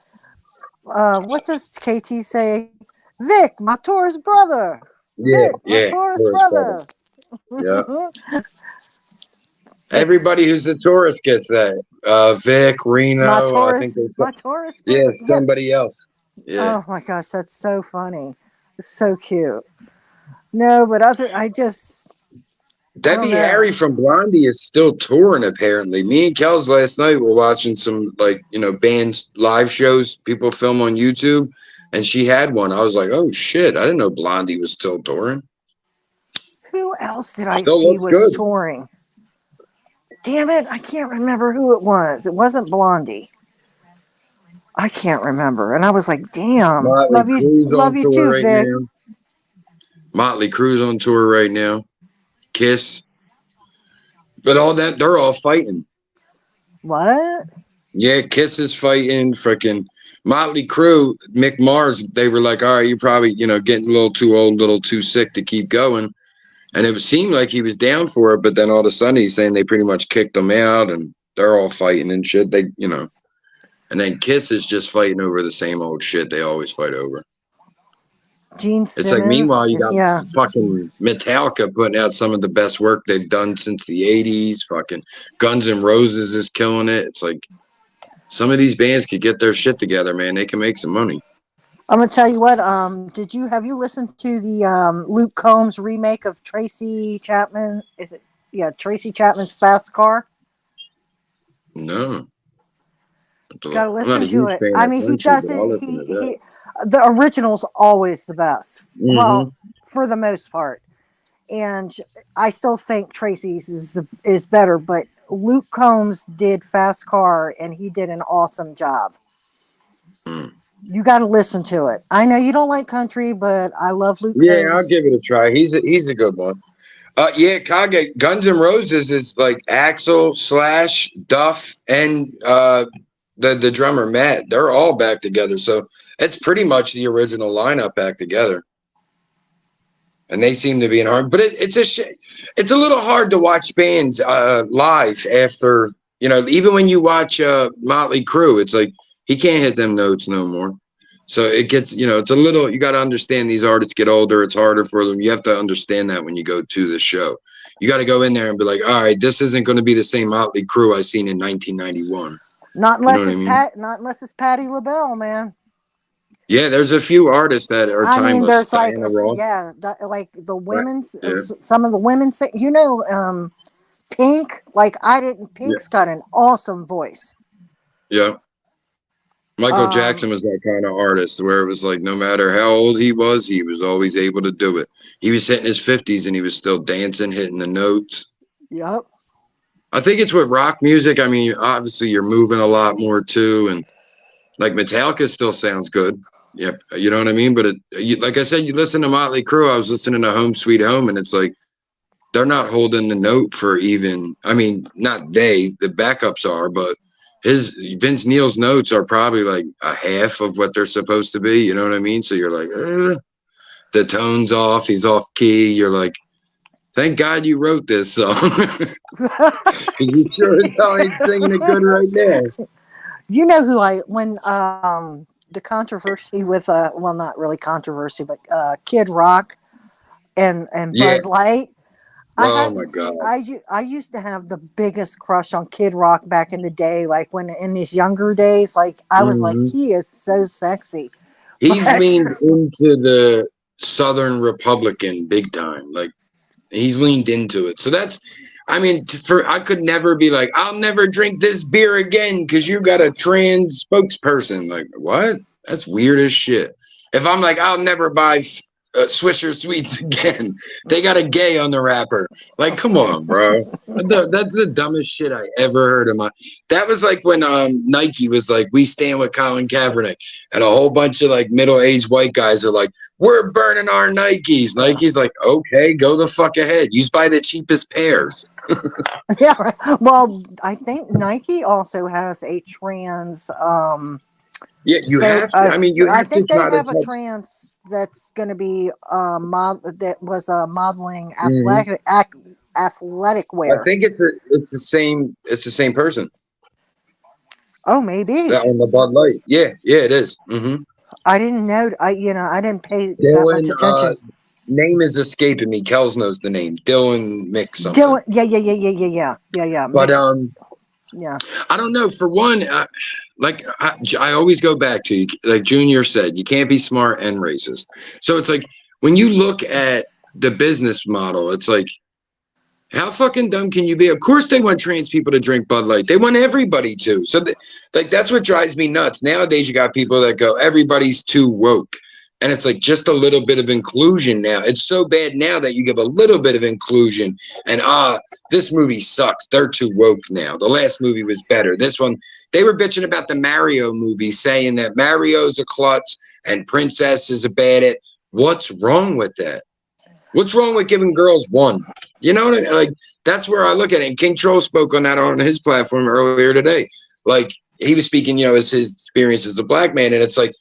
what does KT say? Vic, my Taurus brother. Yeah, Vic, my yeah, Taurus Taurus brother. brother. Yeah. Everybody who's a tourist gets that. Vic, Reno, my I think Taurus, there's my Taurus yeah, brother. Yeah. somebody else. Yeah. Oh my gosh, that's so funny. It's so cute. No, but I don't Debbie know. Harry from Blondie is still touring apparently. Me and Kels last night were watching some bands live shows people film on YouTube, and she had one. I was like, oh shit, I didn't know Blondie was still touring. Who else did I Still see looks was good. touring? Damn it, I can't remember who it was. It wasn't Blondie. I can't remember. And I was like, damn. Motley Crue's Love on you tour too, right Vic. now. Motley Crue's on tour right now. Kiss. But all that, they're all fighting. What? Yeah, Kiss is fighting. Freaking Motley Crue, Mick Mars, they were like, all right, you're probably, getting a little too old, a little too sick to keep going. And it seemed like he was down for it, but then all of a sudden he's saying they pretty much kicked him out and they're all fighting and shit. And then Kiss is just fighting over the same old shit they always fight over. Gene Simmons. It's like, meanwhile, you got yeah. fucking Metallica putting out some of the best work they've done since the 80s. Fucking Guns N' Roses is killing it. It's like some of these bands could get their shit together, man. They can make some money. I'm gonna tell you what. Have you listened to the Luke Combs remake of Tracy Chapman? Is it Tracy Chapman's Fast Car? No. Gotta listen to it. I mean, he does doesn't. He the original's always the best. Mm-hmm. Well, for the most part, and I still think Tracy's is better. But Luke Combs did Fast Car, and he did an awesome job. Mm. You got to listen to it. I know you don't like country, but I love Luke Combs. Yeah, I'll give it a try. He's a good one. Yeah, Kage, Guns N' Roses is like Axl, Slash, Duff, and the drummer Matt. They're all back together, so it's pretty much the original lineup back together. And they seem to be in hard, but it's a little hard to watch bands live after even when you watch Motley Crue, it's like he can't hit them notes no more. So it gets, it's a little, you got to understand these artists get older. It's harder for them. You have to understand that when you go to the show. You got to go in there and be like, all right, this isn't going to be the same Motley Crue I seen in 1991. Not unless not unless it's Patti LaBelle, man. Yeah, there's a few artists that are timeless. I mean, there's like, Roth. the women's, some of the women's, Pink. Pink's got an awesome voice. Yeah. Michael Jackson was that kind of artist where it was like no matter how old he was always able to do it. He was hitting his 50s and he was still dancing, hitting the notes. Yep. I think it's with rock music. I mean, obviously you're moving a lot more too, and like Metallica still sounds good. Yep, you know what I mean? But like I said, you listen to Motley Crue. I was listening to Home Sweet Home, and it's like they're not holding the note for even. I mean, not the backups are, but Vince Neil's notes are probably like a half of what they're supposed to be. You know what I mean? So you're like, the tone's off. He's off key. You're like, thank God you wrote this song. You sure as hell ain't singing it good right now. You know who when the controversy with well, not really controversy, but Kid Rock and Bud Light. Oh my God! I used to have the biggest crush on Kid Rock back in the day, like when in his younger days. Like I was like, he is so sexy. He's leaned into the Southern Republican big time. Like he's leaned into it. So that's, I mean, I could never be like, I'll never drink this beer again because you got a trans spokesperson. Like what? That's weird as shit. If I'm like, I'll never buy Swisher Sweets again, they got a gay on the wrapper. Like, come on, bro. That's the dumbest shit I ever heard of my. That was like when Nike was like, we stand with Colin Kaepernick, and a whole bunch of like middle-aged white guys are like, we're burning our Nikes. Nike's like, okay, go the fuck ahead. You buy the cheapest pairs. Yeah. Well, I think Nike also has a trans. Yeah, you have to. I mean, you have to try to have a trans that's going to be that was modeling athletic wear. I think it's the same. It's the same person. Oh, maybe On the Bud Light. Yeah, it is. Mm-hmm. I didn't know. I didn't pay that much attention. Name is escaping me. Kels knows the name. Dylan Mick something. Dylan, yeah. But yeah. I don't know. For one, I always go back to, like Junior said, you can't be smart and racist. So it's like when you look at the business model, it's like, how fucking dumb can you be? Of course they want trans people to drink Bud Light. They want everybody to. So that's what drives me nuts. Nowadays you got people that go, everybody's too woke. And it's like just a little bit of inclusion now. It's so bad now that you give a little bit of inclusion and this movie sucks. They're too woke now. The last movie was better. This one, they were bitching about the Mario movie, saying that Mario's a klutz and Princess is a bad. What's wrong with that? What's wrong with giving girls one? You know what I mean? Like, that's where I look at it. And King Troll spoke on that on his platform earlier today. Like, he was speaking, as his experience as a black man. And it's like,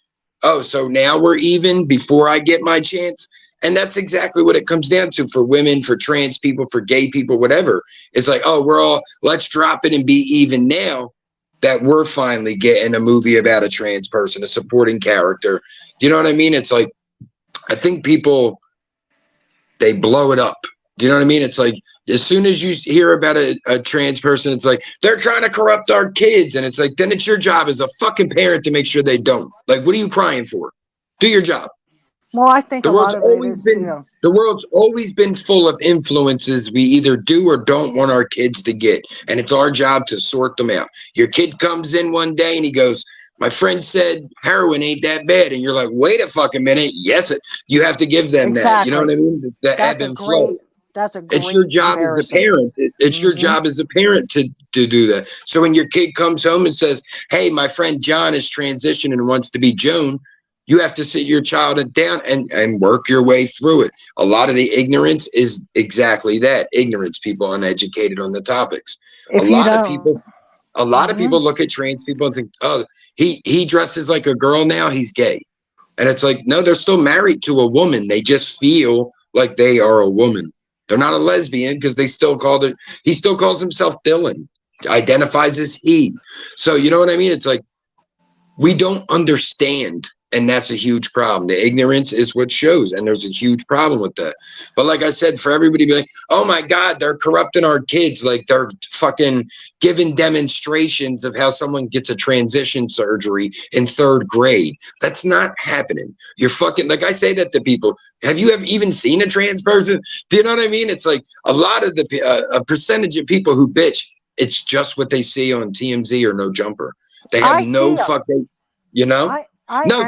oh, so now we're even before I get my chance? And that's exactly what it comes down to for women, for trans people, for gay people, whatever. It's like, oh, let's drop it and be even now that we're finally getting a movie about a trans person, a supporting character. Do you know what I mean? It's like, I think people, they blow it up. Do you know what I mean? It's like, as soon as you hear about a trans person, it's like, they're trying to corrupt our kids. And it's like, then it's your job as a fucking parent to make sure they don't. Like, what are you crying for? Do your job. Well, I think the world's always been full of influences we either do or don't want our kids to get. And it's our job to sort them out. Your kid comes in one day and he goes, my friend said heroin ain't that bad. And you're like, wait a fucking minute. Yes, you have to give them that. You know what I mean? The ebb and flow. That's a great It's your job as a parent. It's your job as a parent to do that. So when your kid comes home and says, hey, my friend John is transitioning and wants to be Joan, you have to sit your child down and work your way through it. A lot of the ignorance is exactly that. Ignorance, people uneducated on the topics. A lot of people look at trans people and think, oh, he dresses like a girl now, he's gay. And it's like, no, they're still married to a woman. They just feel like they are a woman. They're not a lesbian because he still calls himself Dylan, identifies as he. So, you know what I mean? It's like, we don't understand. And that's a huge problem. The ignorance is what shows. And there's a huge problem with that. But like I said, for everybody to be like, oh my God, they're corrupting our kids. Like they're fucking giving demonstrations of how someone gets a transition surgery in 3rd grade. That's not happening. You're fucking, like I say that to people. Have you ever even seen a trans person? Do you know what I mean? It's like a lot of a percentage of people who bitch, it's just what they see on TMZ or No Jumper. They have no fucking,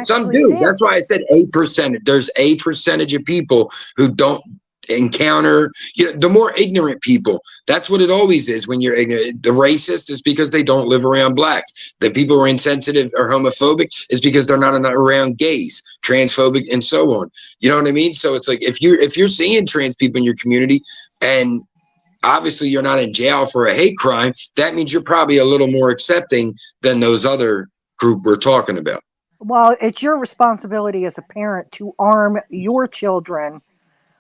some do. That's why I said 8%. There's a percentage of people who don't encounter, the more ignorant people. That's what it always is when you're ignorant. The racist is because they don't live around blacks. The people who are insensitive or homophobic is because they're not around gays, transphobic, and so on. You know what I mean? So it's like if you're seeing trans people in your community and obviously you're not in jail for a hate crime, that means you're probably a little more accepting than those other group we're talking about. Well, it's your responsibility as a parent to arm your children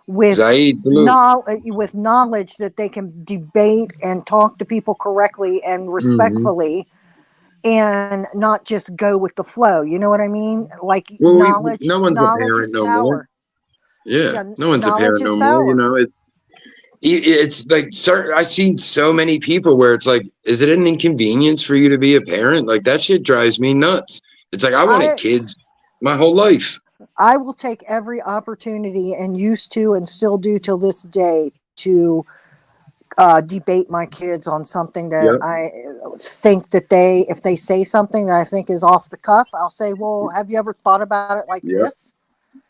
with knowledge that they can debate and talk to people correctly and respectfully, and not just go with the flow. You know what I mean? Like knowledge. No one's a parent no more. Yeah, no one's a parent no more. It's like, I've seen so many people where it's like, is it an inconvenience for you to be a parent? Like that shit drives me nuts. It's like, I wanted kids my whole life. I will take every opportunity and used to and still do till this day to debate my kids on something that Yep. I think that if they say something that I think is off the cuff, I'll say, well, have you ever thought about it like Yep. this?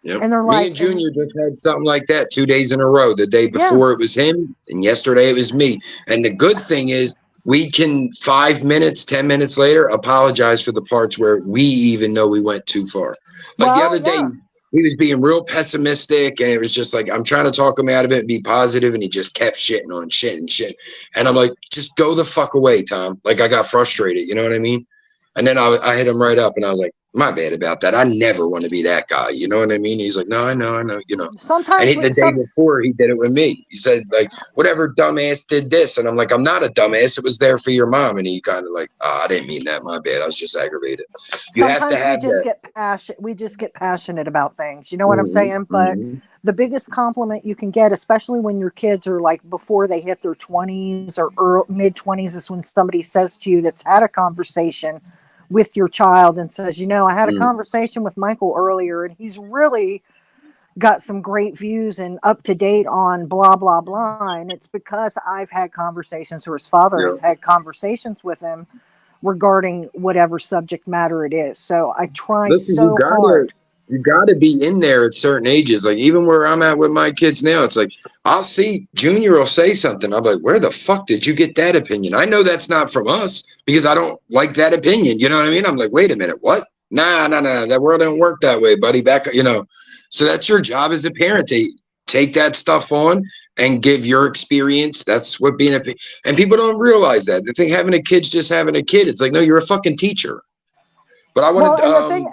Yep. And they're Me like, and Junior just had something like that 2 days in a row. The day before it was him, and yesterday it was me. And the good thing is we can 5 minutes, 10 minutes later apologize for the parts where we even know we went too far. Like the other day, he was being real pessimistic, and it was just like, I'm trying to talk him out of it and be positive, and he just kept shitting on shit and shit. And I'm like, just go the fuck away, Tom. Like, I got frustrated, you know what I mean? And then I hit him right up, and I was like, my bad about that. I never want to be that guy. You know what I mean? He's like, no, I know, you know. Sometimes And the day before, he did it with me. He said, like, whatever dumbass did this. And I'm like, I'm not a dumbass. It was there for your mom. And he kind of like, oh, I didn't mean that. My bad. I was just aggravated. You have to have we just get passionate about things. You know what I'm saying? But the biggest compliment you can get, especially when your kids are like before they hit their 20s or mid 20s, is when somebody says to you that's had a conversation with your child and says, you know, I had a conversation with Michael earlier, and he's really got some great views and up to date on blah, blah, blah. And it's because I've had conversations, or his father has had conversations with him regarding whatever subject matter it is. So I try hard. You got to be in there at certain ages. Like, even where I'm at with my kids now, it's like, I'll see Junior will say something. I'm like, where the fuck did you get that opinion? I know that's not from us because I don't like that opinion. You know what I mean? I'm like, wait a minute, what? Nah, that world don't work that way, buddy. Back, you know. So that's your job as a parent, to take that stuff on and give your experience. That's what being and people don't realize that. They think having a kid's just having a kid. It's like, no, you're a fucking teacher. But I wanted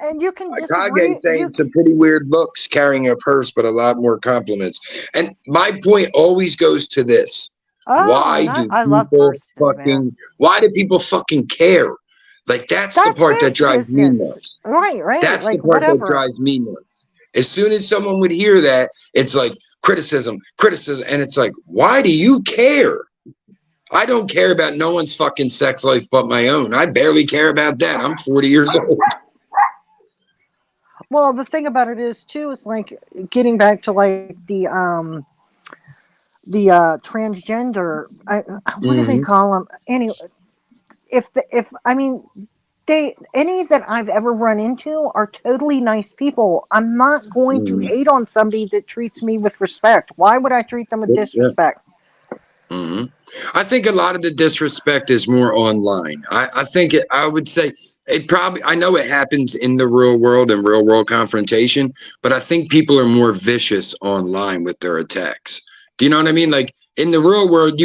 and you can Kage saying some pretty weird looks, carrying a purse, but a lot more compliments. And my point always goes to this: why do people fucking care? Like, that's the part that drives me nuts. Right. That's like, the part that drives me nuts. As soon as someone would hear that, it's like criticism, and it's like, why do you care? I don't care about no one's fucking sex life but my own. I barely care about that. I'm 40 years old. Well, the thing about it is too, is like getting back to like the transgender. What do they call them? Anyway, any that I've ever run into are totally nice people. I'm not going to hate on somebody that treats me with respect. Why would I treat them with disrespect? I think a lot of the disrespect is more online. I think I would say it probably, I know it happens in the real world and real world confrontation, but I think people are more vicious online with their attacks. Do you know what I mean? Like, in the real world,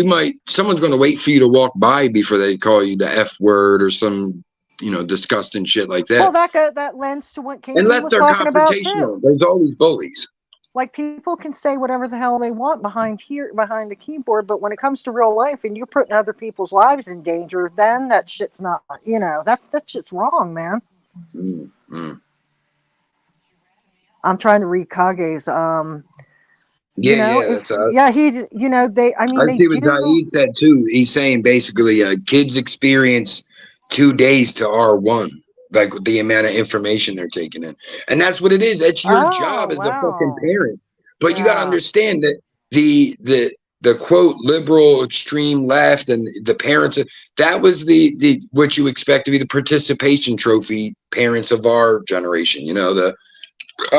someone's going to wait for you to walk by before they call you the F word or some, you know, disgusting shit like that. Well, that lends to what Kenzo was talking about too. There's always bullies. Like, people can say whatever the hell they want behind the keyboard, but when it comes to real life and you're putting other people's lives in danger, then that shit's not, you know, that shit's wrong, man. I'm trying to read Kage's, he, you know, they, I see what Zaid said too. He's saying basically, kids experience 2 days to R1. Like, the amount of information they're taking in. And that's what it is. That's your job as a fucking parent. But you got to understand that the quote liberal extreme left and the parents, that was the what you expect to be the participation trophy parents of our generation. You know,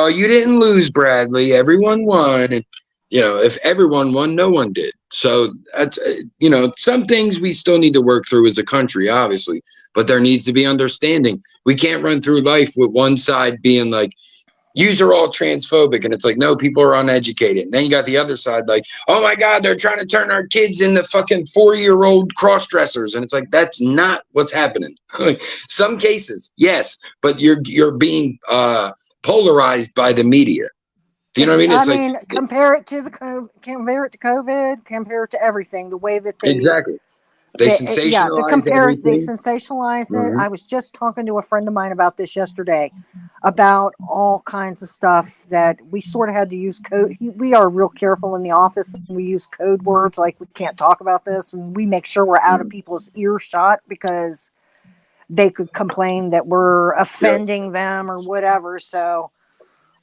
you didn't lose, Bradley. Everyone won. And, you know, if everyone won, no one did. So that's, you know, some things we still need to work through as a country, obviously, but there needs to be understanding. We can't run through life with one side being like, yous are all transphobic. And it's like, no, people are uneducated. And then you got the other side like, oh my God, they're trying to turn our kids into fucking 4-year-old cross-dressers. And it's like, that's not what's happening. Some cases, yes, but you're being polarized by the media. You know what I mean? Compare it to COVID, compare it to everything. The way that they they sensationalize everything. They sensationalize it. I was just talking to a friend of mine about this yesterday, about all kinds of stuff that we sort of had to use code. We are real careful in the office. We use code words, like we can't talk about this, and we make sure we're out of people's earshot because they could complain that we're offending them or whatever. So.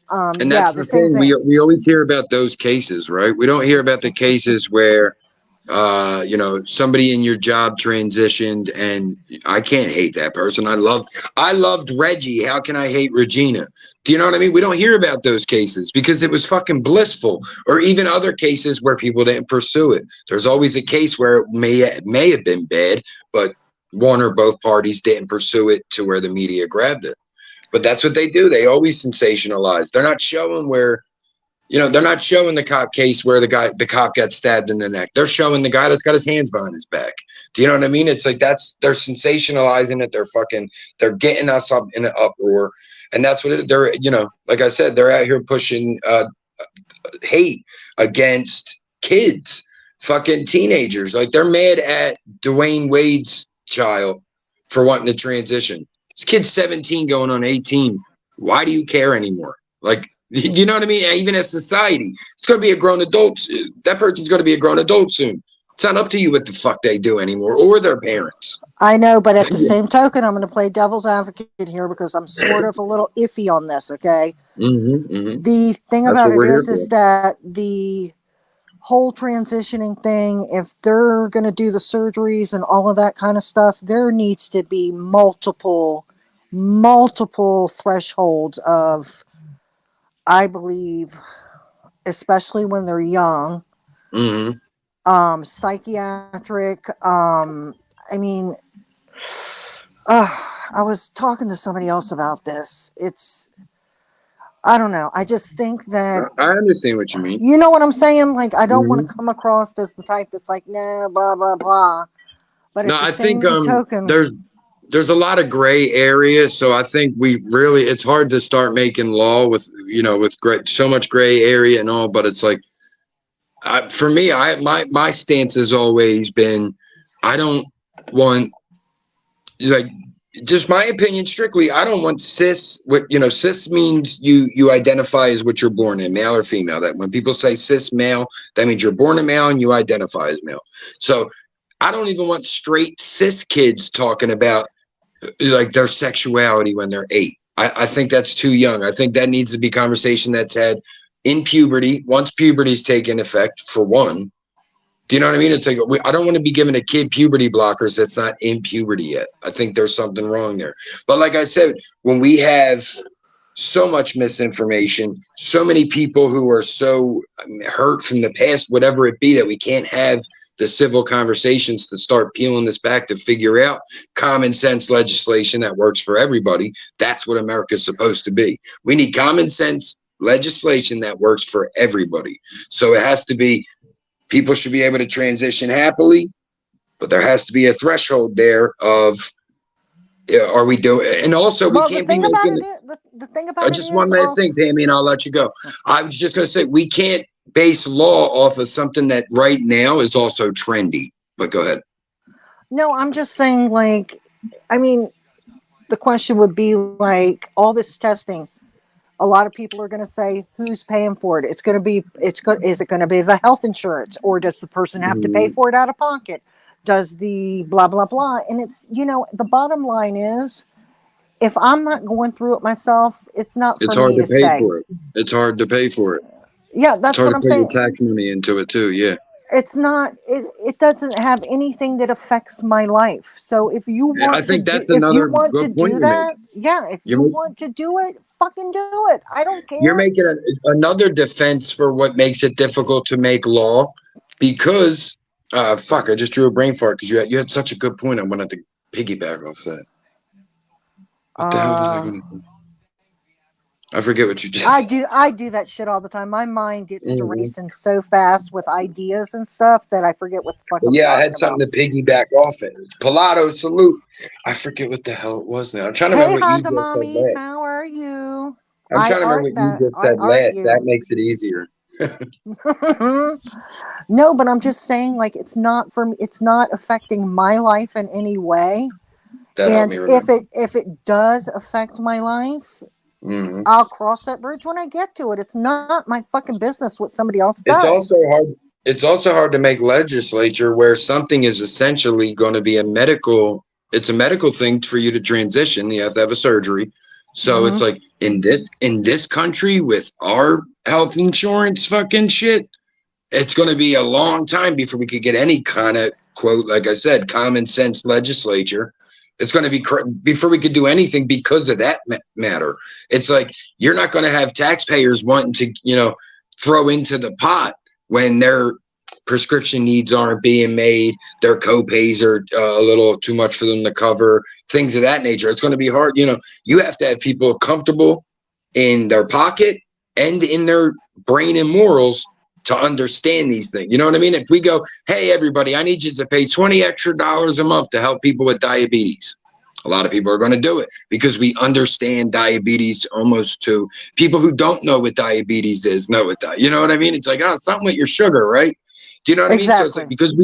And that's the thing. We always hear about those cases, right? We don't hear about the cases where you know, somebody in your job transitioned, and I can't hate that person. I loved Reggie. How can I hate Regina? Do you know what I mean? We don't hear about those cases because it was fucking blissful, or even other cases where people didn't pursue it. There's always a case where it may have been bad, but one or both parties didn't pursue it to where the media grabbed it. But that's what they do. They always sensationalize. They're not showing where, you know, they're not showing the cop case where the cop got stabbed in the neck. They're showing the guy that's got his hands behind his back. Do you know what I mean? It's like they're sensationalizing it. They're getting us up in an uproar. And that's what they're, you know, like I said, they're out here pushing hate against kids, fucking teenagers. Like they're mad at Dwayne Wade's child for wanting to transition. This kid's 17 going on 18. Why do you care anymore? Like, you know what I mean? Even as society, it's going to be a grown adult. That person's going to be a grown adult soon. It's not up to you what the fuck they do anymore, or their parents. I know, but at the same token, I'm going to play devil's advocate here because I'm sort of a little iffy on this, okay? The thing about it is that the whole transitioning thing, if they're going to do the surgeries and all of that kind of stuff, there needs to be multiple thresholds of, I believe, especially when they're young, psychiatric. I mean, I was talking to somebody else about this. I don't know. I just think that I understand what you mean. You know what I'm saying? Like, I don't want to come across as the type that's like, nah, blah blah blah. But no, I think there's a lot of gray area, so I think it's hard to start making law with, you know, with so much gray area and all. But it's like, for me, my stance has always been, I don't want, like, just my opinion strictly, I don't want cis. What, you know, cis means you identify as what you're born in, male or female. That when people say cis male, that means you're born a male and you identify as male. So I don't even want straight cis kids talking about like their sexuality when they're 8. I think that's too young. I think that needs to be conversation that's had in puberty, once puberty's taken effect, for one. Do you know what I mean? It's like, I don't want to be giving a kid puberty blockers that's not in puberty yet. I think there's something wrong there. But like I said, when we have so much misinformation, so many people who are so hurt from the past, whatever it be, that we can't have the civil conversations to start peeling this back to figure out common sense legislation that works for everybody. That's what America's supposed to be. We need common sense legislation that works for everybody. So it has to be, people should be able to transition happily, but there has to be a threshold there of, are we doing? And also, we can't be making the thing about just one last thing, Tammy, and I'll let you go. I was just going to say, we can't base law off of something that right now is also trendy. But go ahead. No, I'm just saying, like, I mean, the question would be like, all this testing, a lot of people are going to say, who's paying for it? Is it going to be the health insurance, or does the person have to pay for it out of pocket? Does the blah, blah, blah. And it's, you know, the bottom line is, if I'm not going through it myself, it's not for me to say. It's hard to pay for it. It's hard to pay for it. Yeah, that's what I'm saying. It's hard to put your tax money into it too, yeah. It's not, it doesn't have anything that affects my life. So if you want if you want to do that, if you want to do it, fucking do it. I don't care. You're making another defense for what makes it difficult to make law, because I just drew a brain fart because you had such a good point. I wanted to piggyback off that. What the hell was I going to do? I forget what you just said. I do that shit all the time. My mind gets to racing so fast with ideas and stuff that I forget what the fuck I'm I had something to piggyback off it. Pilato, salute. I forget what the hell it was now. I'm trying to remember what you just mommy, said last. How are you? I'm trying to remember what you just said last. That makes it easier. No, but I'm just saying, like, it's not affecting my life in any way. And if it does affect my life, I'll cross that bridge when I get to it. It's not my fucking business what somebody else does. It's also hard to make legislature where something is essentially going to be a medical thing for you to transition. You have to have a surgery. So it's like, in this country with our health insurance fucking shit, it's going to be a long time before we could get any kind of, quote, like I said, common sense legislature. It's going to be before we could do anything because of that matter. It's like you're not going to have taxpayers wanting to, you know, throw into the pot when their prescription needs aren't being made, their co-pays are a little too much for them to cover, things of that nature. It's going to be hard. You know, you have to have people comfortable in their pocket and in their brain and morals to understand these things. You know what I mean? If we go, hey, everybody, I need you to pay $20 extra a month to help people with diabetes. A lot of people are going to do it because we understand diabetes almost to people who don't know what diabetes is, know what that. You know what I mean? It's like, oh, something with your sugar, right? Do you know what I mean? So it's like, because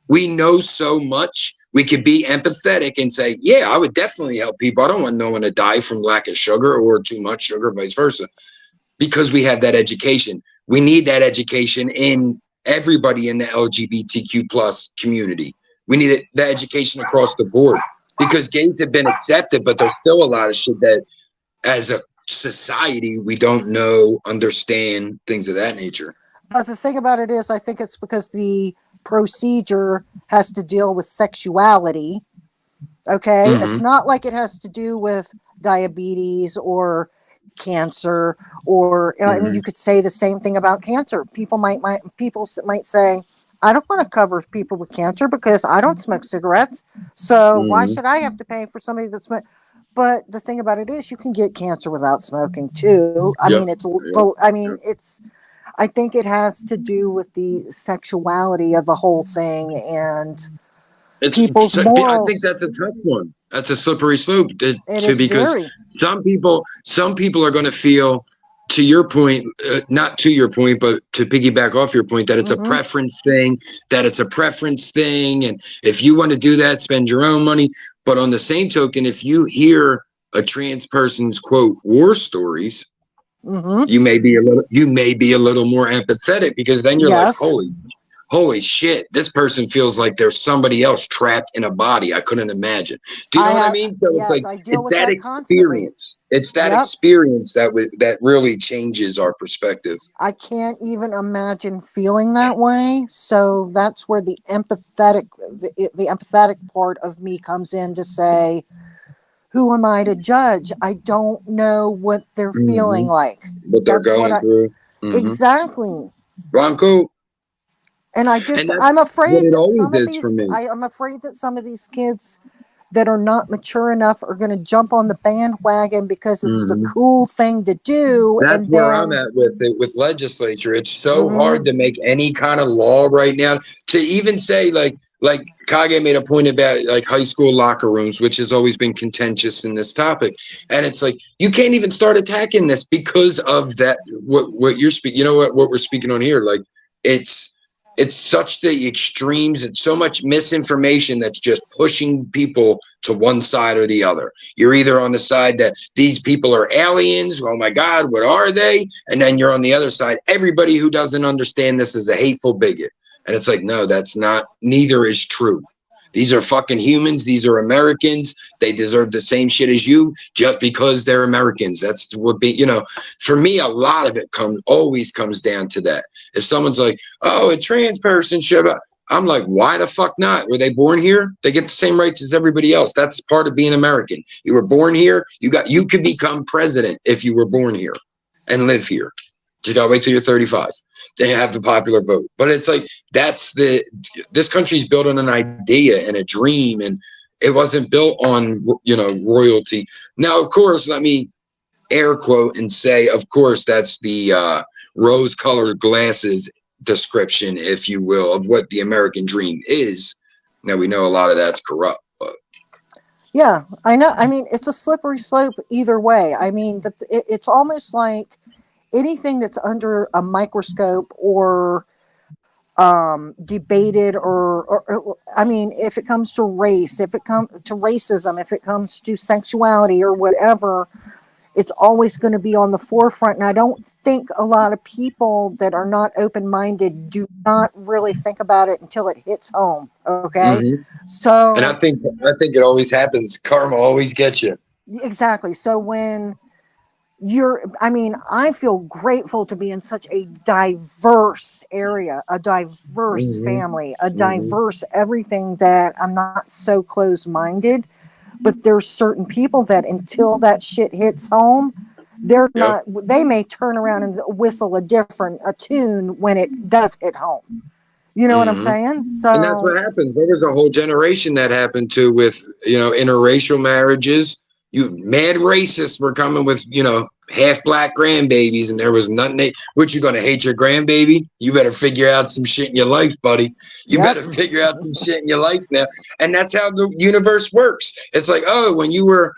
we know so much, we could be empathetic and say, yeah, I would definitely help people. I don't want no one to die from lack of sugar or too much sugar, vice versa, because we have that education. We need that education in everybody in the LGBTQ plus community. We need that education across the board because gays have been accepted, but there's still a lot of shit that as a society, we don't know, understand, things of that nature. But the thing about it is, I think it's because the procedure has to deal with sexuality. Okay? It's not like it has to do with diabetes or cancer or, I mean, you could say the same thing about cancer. People might say, I don't want to cover people with cancer because I don't smoke cigarettes. So why should I have to pay for somebody that smokes? But the thing about it is you can get cancer without smoking too. I mean, I think it has to do with the sexuality of the whole thing and people's morals. I think that's a tough one. That's a slippery slope because some people are going to feel, to your point, not to your point, but to piggyback off your point, that it's a preference thing, and if you want to do that, spend your own money. But on the same token, if you hear a trans person's quote war stories, you may be a little more empathetic because then you're like, holy shit, this person feels like there's somebody else trapped in a body I couldn't imagine. Do you know what I mean? So it's like it's that experience. It's that experience that really changes our perspective. I can't even imagine feeling that way. So that's where the empathetic part of me comes in to say, who am I to judge? I don't know what they're feeling like. What they're going through. Exactly. Ron, cool. And I'm afraid that some of these kids that are not mature enough are going to jump on the bandwagon because it's the cool thing to do. That's where I'm at with it, with legislature. It's so hard to make any kind of law right now to even say like Kage made a point about like high school locker rooms, which has always been contentious in this topic. And it's like, you can't even start attacking this because of that. What you're speaking, you know what we're speaking on here. Like it's such the extremes. It's so much misinformation that's just pushing people to one side or the other. You're either on the side that these people are aliens. Oh my God, what are they? And then you're on the other side. Everybody who doesn't understand this is a hateful bigot. And it's like, no, that's not, neither is true. These are fucking humans. These are Americans. They deserve the same shit as you just because they're Americans. That's what for me, a lot of it always comes down to that. If someone's like, oh, a trans person should, I'm like, why the fuck not? Were they born here? They get the same rights as everybody else. That's part of being American. You were born here. You could become president if you were born here and live here. You gotta wait till you're 35 to have the popular vote. But it's like, this country's built on an idea and a dream, and it wasn't built on, royalty. Now, of course, let me air quote and say, of course, that's the rose-colored glasses description, if you will, of what the American dream is. Now, we know a lot of that's corrupt. But yeah, I know. I mean, it's a slippery slope either way. I mean, it's almost like anything that's under a microscope or debated or I mean, if it comes to race, if it comes to racism, if it comes to sexuality or whatever, it's always going to be on the forefront. And I don't think a lot of people that are not open-minded do not really think about it until it hits home. Okay. So, and I think it always happens. Karma always gets you. Exactly. So when I mean, I feel grateful to be in such a diverse area, a diverse Mm-hmm. family, a Mm-hmm. diverse everything, that I'm not so close minded. But there's certain people that until that shit hits home, they're Yep. not, they may turn around and whistle a tune when it does hit home. You know what I'm Mm-hmm. saying? And that's So, what happens. There was a whole generation that happened to with, interracial marriages. You mad racists were coming with, half black grandbabies, and there was nothing. What, you gonna hate your grandbaby? You better figure out some shit in your life, buddy. You yep. better figure out some shit in your life now. And that's how the universe works. It's like, oh, when you were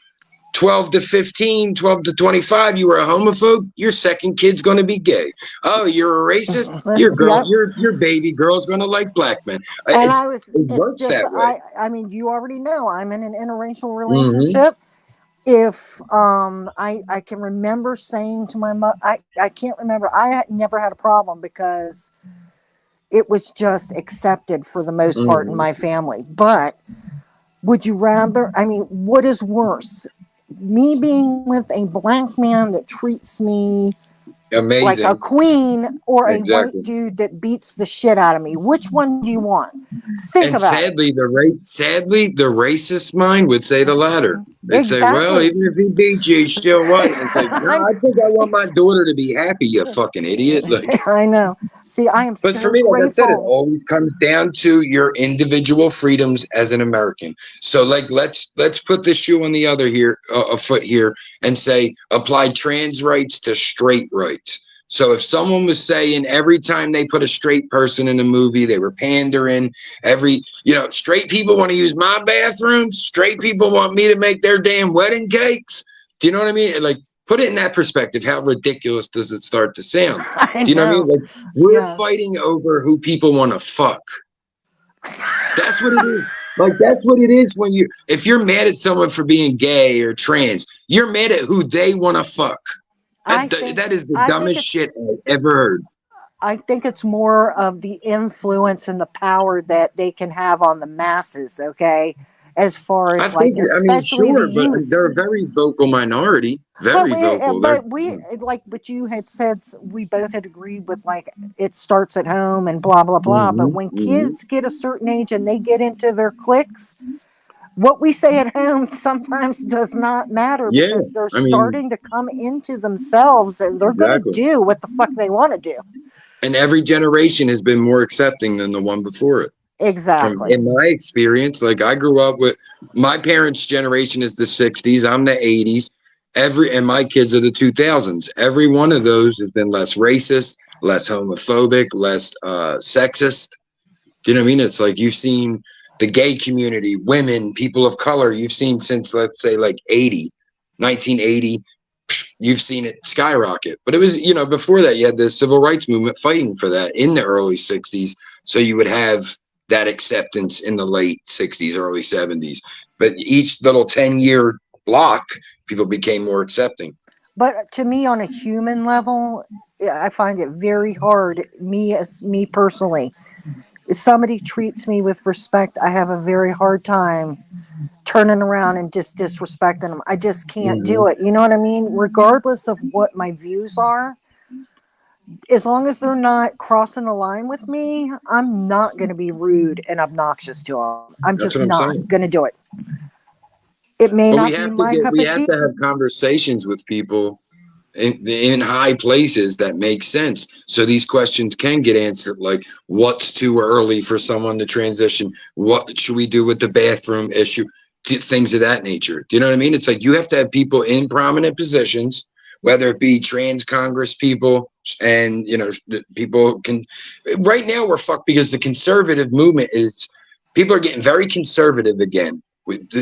12 to 15, 12 to 25, you were a homophobe, your second kid's going to be gay. Oh, you're a racist, Yep. your baby girl's going to like black men. And It it's works just, that way. I mean, you already know I'm in an interracial Mm-hmm. relationship. If I can remember saying to my mother, I can't remember, never had a problem because it was just accepted for the most part in Mm-hmm. my family. But would you rather, I mean, what is worse, me being with a black man that treats me like a Amazing. queen, or a white Exactly. dude that beats the shit out of me? Which one do you want? Think And about it. sadly, the racist mind would say the latter. They'd say, well, Exactly. even if he beat you, he's still white. And it's like, no, I think I want my daughter to be happy, you fucking idiot. Like, I know. See, I am but for so me, like I said, it grateful. always comes down to your individual freedoms as an American. So, like, let's put the shoe on the other here, a foot here, and say apply trans rights to straight rights. So, if someone was saying every time they put a straight person in a movie, they were pandering. Straight people want to use my bathroom. Straight people want me to make their damn wedding cakes. Do you know what I mean? Like, put it in that perspective. How ridiculous does it start to sound? I Do you know what I mean? know. Like, we're Yeah. fighting over who people want to fuck. That's what it is. Like, that's what it is if you're mad at someone for being gay or trans, you're mad at who they want to fuck. That is the I think dumbest it's shit I've ever heard. I think it's more of the influence and the power that they can have on the masses, okay? As far I as like think, I mean, especially the sure, but youth. they're a very vocal minority. Very vocal. But you had said, we both had agreed with, like, it starts at home and blah blah blah. But Mm-hmm, when mm-hmm. kids get a certain age and they get into their cliques, what we say at home sometimes does not matter, Yeah, because they're I mean, starting to come into themselves and they're going to exactly. do what the fuck they want to do. And every generation has been more accepting than the one before it. Exactly. In my experience, like, I grew up with my parents' generation is the 60s. I'm the 80s. And my kids are the 2000s. Every one of those has been less racist, less homophobic, less sexist. Do you know what I mean? It's like you've seen the gay community, women, people of color, you've seen since, let's say, like 1980, you've seen it skyrocket. But it was, before that, you had the civil rights movement fighting for that in the early 60s. So you would have that acceptance in the late 60s, early 70s. But each little 10-year block, people became more accepting. But to me, on a human level, I find it very hard, me personally. If somebody treats me with respect, I have a very hard time turning around and just disrespecting them. I just can't do it. You know what I mean? Regardless of what my views are, as long as they're not crossing the line with me, I'm not going to be rude and obnoxious to them. I'm That's just what I'm not saying. going to do it. It may But not be my cup we of have tea. to have conversations with people in high places that make sense, so these questions can get answered. Like, what's too early for someone to transition? What should we do with the bathroom issue? Things of that nature. Do you know what I mean? It's like you have to have people in prominent positions, whether it be trans Congress people, and people can. Right now we're fucked because the conservative movement is, people are getting very conservative again.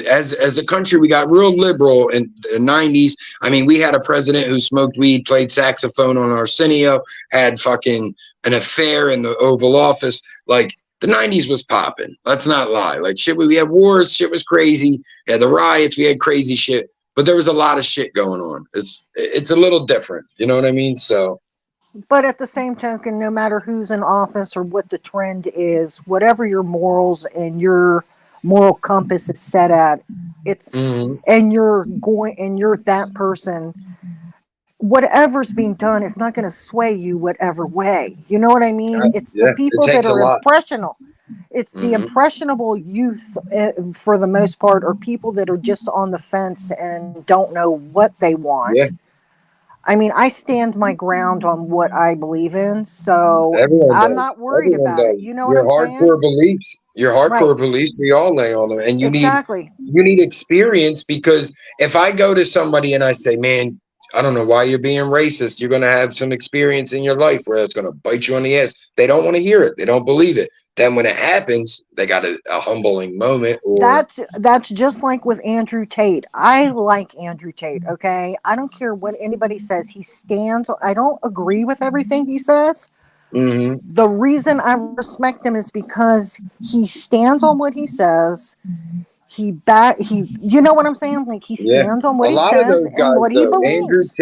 As a country, we got real liberal in the 90s. I mean, we had a president who smoked weed, played saxophone on Arsenio, had fucking an affair in the Oval Office. Like, the 90s was popping. Let's not lie. Like, shit, we had wars, shit was crazy. We had the riots, we had crazy shit. But there was a lot of shit going on. It's a little different. You know what I mean? So. But at the same token, no matter who's in office or what the trend is, whatever your morals and your moral compass is set at, it's Mm-hmm. and you're that person, whatever's being done is not going to sway you whatever way. You know what I mean? It's the Yeah, it people that takes a are lot. impressionable. It's the Mhm. impressionable youth, for the most part, or people that are just on the fence and don't know what they Yeah, want. I mean, I stand my ground on what I believe in, so everyone I'm does. not worried Everyone about it. does. You know what I'm saying? Your Right. hardcore beliefs, we all lay on them, and Exactly. you need experience because if I go to somebody and I say, "Man, I don't know why you're being racist," you're going to have some experience in your life where it's going to bite you on the ass. They don't want to hear it. They don't believe it. Then when it happens, they got a humbling moment, or That's just like with Andrew Tate. I like Andrew Tate, okay? I don't care what anybody says. He stands, I don't agree with everything he says. hmm The reason I respect him is because he stands on what he says. He you know what I'm saying? Like he yeah, stands on a what he lot of says those and guys what he though. believes.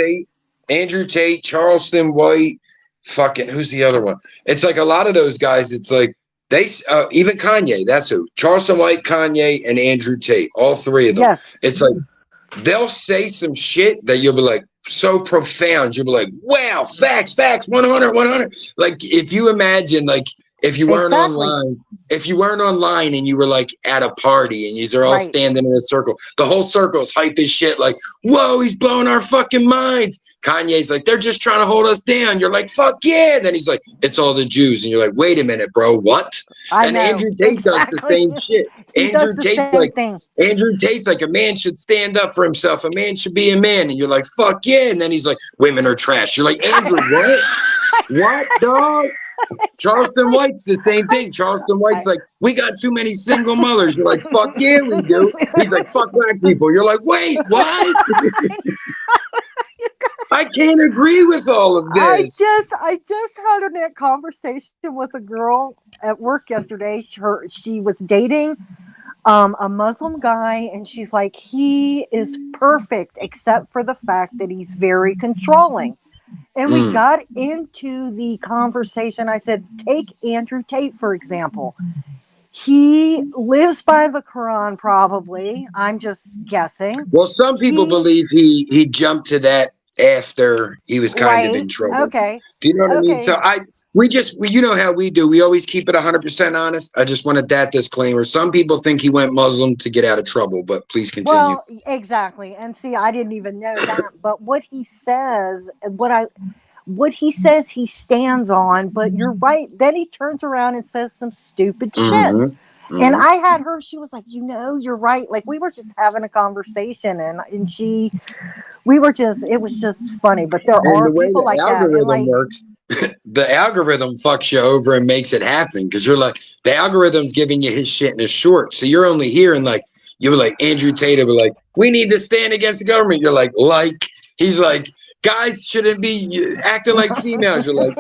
Andrew Tate, Charleston White, fucking who's the other one? It's like a lot of those guys. It's like even Kanye. That's who. Charleston White, Kanye, and Andrew Tate. All three of them. Yes. It's like they'll say some shit that you'll be like so profound. You'll be like, wow, facts, 100, 100. Like if you imagine, like if you weren't Exactly. online, if you weren't online and you were like at a party and you're all Right. standing in a circle, the whole circle's hype as shit. Like, whoa, he's blowing our fucking minds. Kanye's like, they're just trying to hold us down. You're like, fuck yeah. Then he's like, it's all the Jews. And you're like, wait a minute, bro, what? I And know. Andrew Tate does the Exactly. same shit. He does the same thing. Andrew Tate's like, a man should stand up for himself. A man should be a man. And you're like, fuck yeah. And then he's like, women are trash. You're like, Andrew, what? What, dog? Charleston White's the same thing. Charleston White's like, we got too many single mothers. You're like, fuck yeah, we do. He's like, fuck black people. You're like, wait, what? I can't agree with all of this. I just had a conversation with a girl at work yesterday. She was dating a Muslim guy, and she's like, he is perfect except for the fact that he's very controlling. And we got into the conversation. I said, take Andrew Tate, for example. He lives by the Quran, probably. I'm just guessing. Well, some people believe he jumped to that after he was kind of in trouble. Okay. Do you know what I mean? Okay. So you know how we do. We always keep it 100% honest. I just wanted that disclaimer. Some people think he went Muslim to get out of trouble, but please continue. Well, exactly. And see, I didn't even know that. But what he says, he stands on. But you're right. Then he turns around and says some stupid shit. And I had her, she was like, you're right. Like we were just having a conversation and it was just funny. But there are people like that. And like, works, the algorithm fucks you over and makes it happen because you're like, the algorithm's giving you his shit in a short. So you're only hearing like, you were like, Andrew Tate were like, we need to stand against the government. You're like, he's like, guys shouldn't be acting like females. You're like,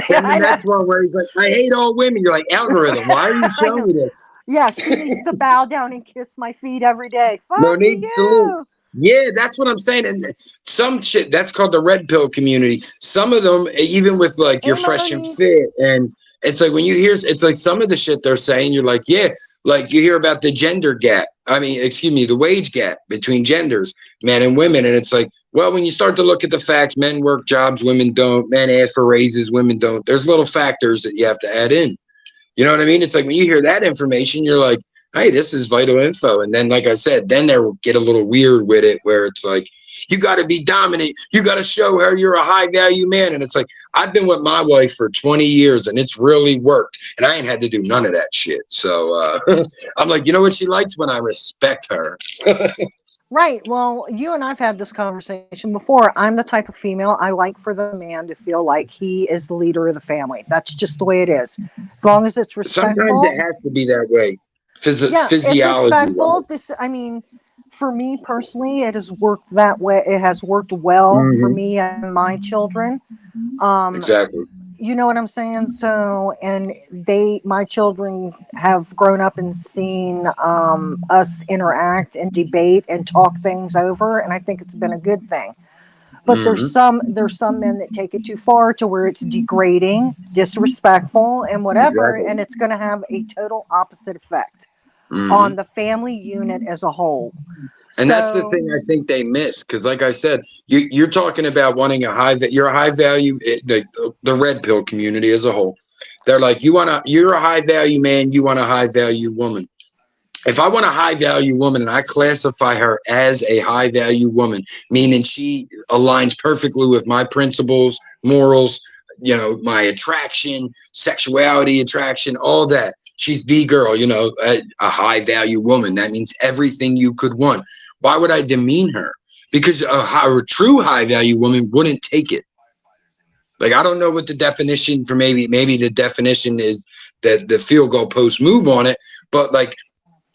and the next one where he's like, I hate all women. You're like, algorithm, why are you showing me this? Yeah, she needs to bow down and kiss my feet every day. Monique, salute. Yeah, that's what I'm saying. And some shit, that's called the red pill community. Some of them, even with like you're fresh and fit. And it's like when you hear, it's like some of the shit they're saying, you're like, yeah, like you hear about the gender gap. The wage gap between genders, men and women. And it's like, well, when you start to look at the facts, men work jobs, women don't. Men ask for raises, women don't. There's little factors that you have to add in. You know what I mean? It's like when you hear that information, you're like, hey, this is vital info. And then, like I said, then they'll get a little weird with it where it's like, you got to be dominant. You got to show her you're a high value man. And it's like, I've been with my wife for 20 years and it's really worked. And I ain't had to do none of that shit. So I'm like, you know what she likes? When I respect her. Right. Well, you and I've had this conversation before. I'm the type of female I like for the man to feel like he is the leader of the family. That's just the way it is. As long as it's respectful. Sometimes it has to be that way. Physiology. It's respectful. For me personally, it has worked that way. It has worked well for me and my children. Exactly. You know what I'm saying? So, and my children have grown up and seen us interact and debate and talk things over, and I think it's been a good thing. But there's some men that take it too far to where it's degrading, disrespectful, and whatever, and it's going to have a total opposite effect. on the family unit as a whole. And that's the thing I think they miss, because like I said, you're talking about wanting you're a high value, the red pill community as a whole. They're like, you're a high value man, you want a high value woman. If I want a high value woman and I classify her as a high value woman, meaning she aligns perfectly with my principles, morals, you know, my attraction, sexuality, attraction, all that. She's the girl, you know, a high value woman. That means everything you could want. Why would I demean her? Because a true high value woman wouldn't take it. Like, I don't know what the definition for maybe the definition is that the field goal post move on it, but like,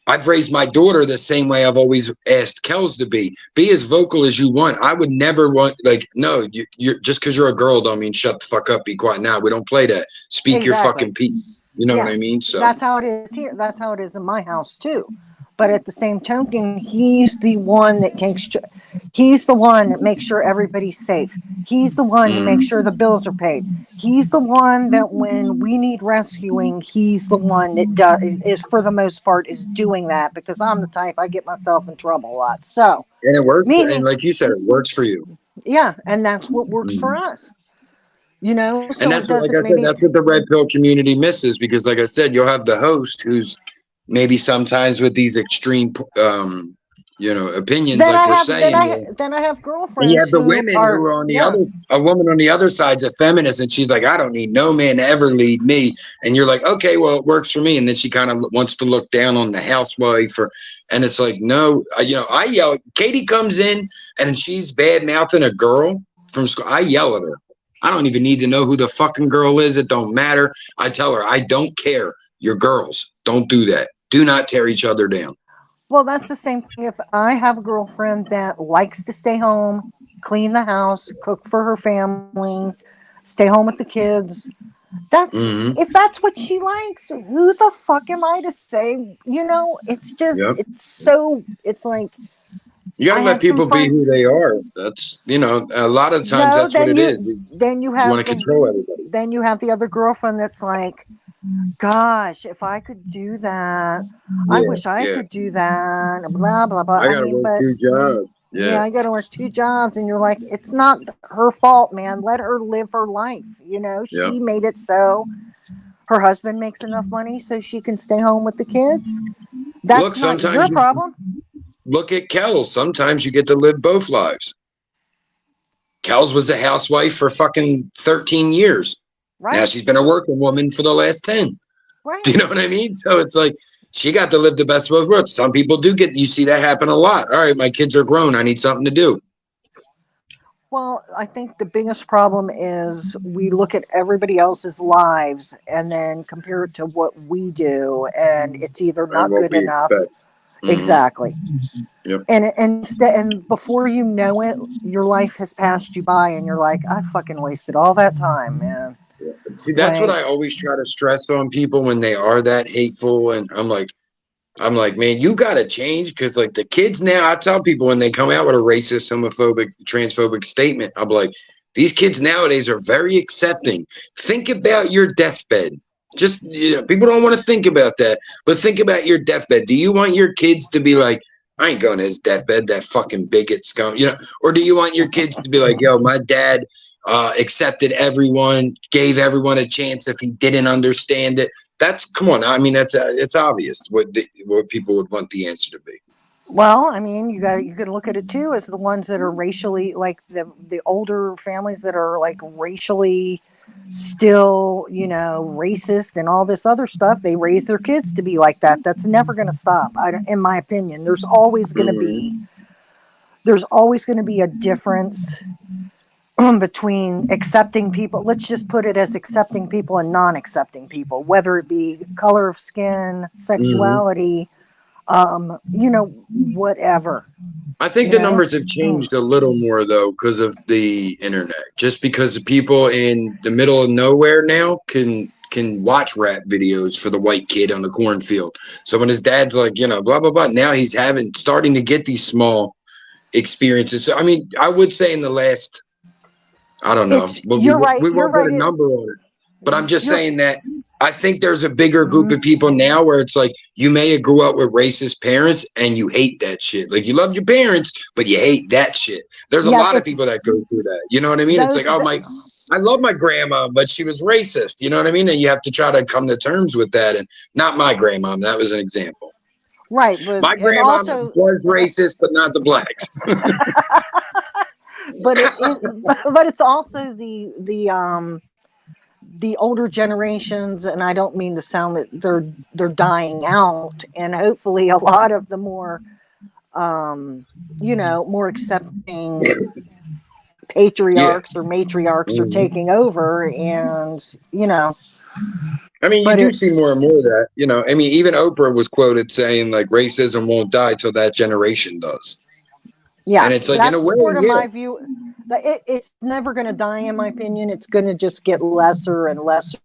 I've raised my daughter the same way I've always asked Kels to be as vocal as you want. I would never want, like, no, you're just because you're a girl don't mean shut the fuck up, be quiet. Now we don't play that. Speak your fucking piece. You know what I mean? So that's how it is here. That's how it is in my house too. But at the same token, he's the one that he's the one that makes sure everybody's safe. He's the one to make sure the bills are paid. He's the one that when we need rescuing, he's the one that is for the most part is doing that, because I'm the type, I get myself in trouble a lot. So, and it works. And like you said, it works for you. Yeah. And that's what works for us. You know, so and that's what, like I said, that's what the red pill community misses, because like I said, you'll have the host who's maybe sometimes with these extreme, you know, opinions, then like we're saying. Then I have girlfriends. You have the women who are on the other, a woman on the other side's a feminist, and she's like, I don't need no man to ever lead me. And you're like, okay, well, it works for me. And then she kind of wants to look down on the housewife, and it's like, no, you know, I yell. Katie comes in and she's bad mouthing a girl from school. I yell at her. I don't even need to know who the fucking girl is. It don't matter. I tell her, I don't care. You're girls. Don't do that. Do not tear each other down. Well, that's the same thing. If I have a girlfriend that likes to stay home, clean the house, cook for her family, stay home with the kids, that's if that's what she likes, who the fuck am I to say? You know, it's just it's like, you gotta let people be who they are. That's, you know, a lot of times that's what it is. Then you want to control everybody. Then you have the other girlfriend that's like, gosh, if I could do that, I wish I could do that. Blah blah blah. I gotta work 2 jobs. Yeah, I gotta work 2 jobs, and you're like, it's not her fault, man. Let her live her life. You know, she made it so her husband makes enough money so she can stay home with the kids. That's not your problem. Look at Kels. Sometimes you get to live both lives. Kels was a housewife for fucking 13 years. Right. Now she's been a working woman for the last 10. Right. Do you know what I mean? So it's like, she got to live the best of both worlds. Some people do you see that happen a lot. All right, my kids are grown. I need something to do. Well, I think the biggest problem is we look at everybody else's lives and then compare it to what we do, and it's either not good enough. Exactly. Yep. And before you know it, your life has passed you by, and you're like, I fucking wasted all that time, man. Yeah. See, that's what I always try to stress on people when they are that hateful. And I'm like, man, you got to change, because like the kids now, I tell people when they come out with a racist, homophobic, transphobic statement, I'm like, these kids nowadays are very accepting. Think about your deathbed. Just, you know, people don't want to think about that, but think about your deathbed. Do you want your kids to be like, I ain't going to his deathbed, that fucking bigot scum, you know? Or do you want your kids to be like, yo, my dad accepted everyone, gave everyone a chance if he didn't understand it? That's, come on. I mean, it's obvious what people would want the answer to be. Well, I mean, you could look at it too as the ones that are racially, like the older families that are like racially still, you know, racist and all this other stuff. They raise their kids to be like that. That's never going to stop. In my opinion, there's always going to be a difference between accepting people. Let's just put it as accepting people and non-accepting people, whether it be color of skin, sexuality, you know, whatever. I think the numbers have changed a little more, though, because of the internet. Just because people in the middle of nowhere now can watch rap videos for the white kid on the cornfield. So when his dad's like, you know, blah, blah, blah, now he's starting to get these small experiences. So, I mean, I would say in the last, I don't know. But you're right. We won't put a number on it. But I'm just saying that I think there's a bigger group of people now where it's like you may have grew up with racist parents and you hate that shit. Like you love your parents, but you hate that shit. There's a lot of people that go through that. You know what I mean? It's like, oh I love my grandma, but she was racist. You know what I mean? And you have to try to come to terms with that. And not my grandma. That was an example. Right. But my grandma was racist, but not the blacks. but it's also the older generations, and I don't mean to sound that they're dying out, and hopefully a lot of the more more accepting patriarchs or matriarchs are taking over, and I mean, you do see more and more of that. I mean, even Oprah was quoted saying like racism won't die till that generation does. Yeah, and it's like in a way, sort of my view. It's never going to die, in my opinion. It's going to just get lesser and lesser,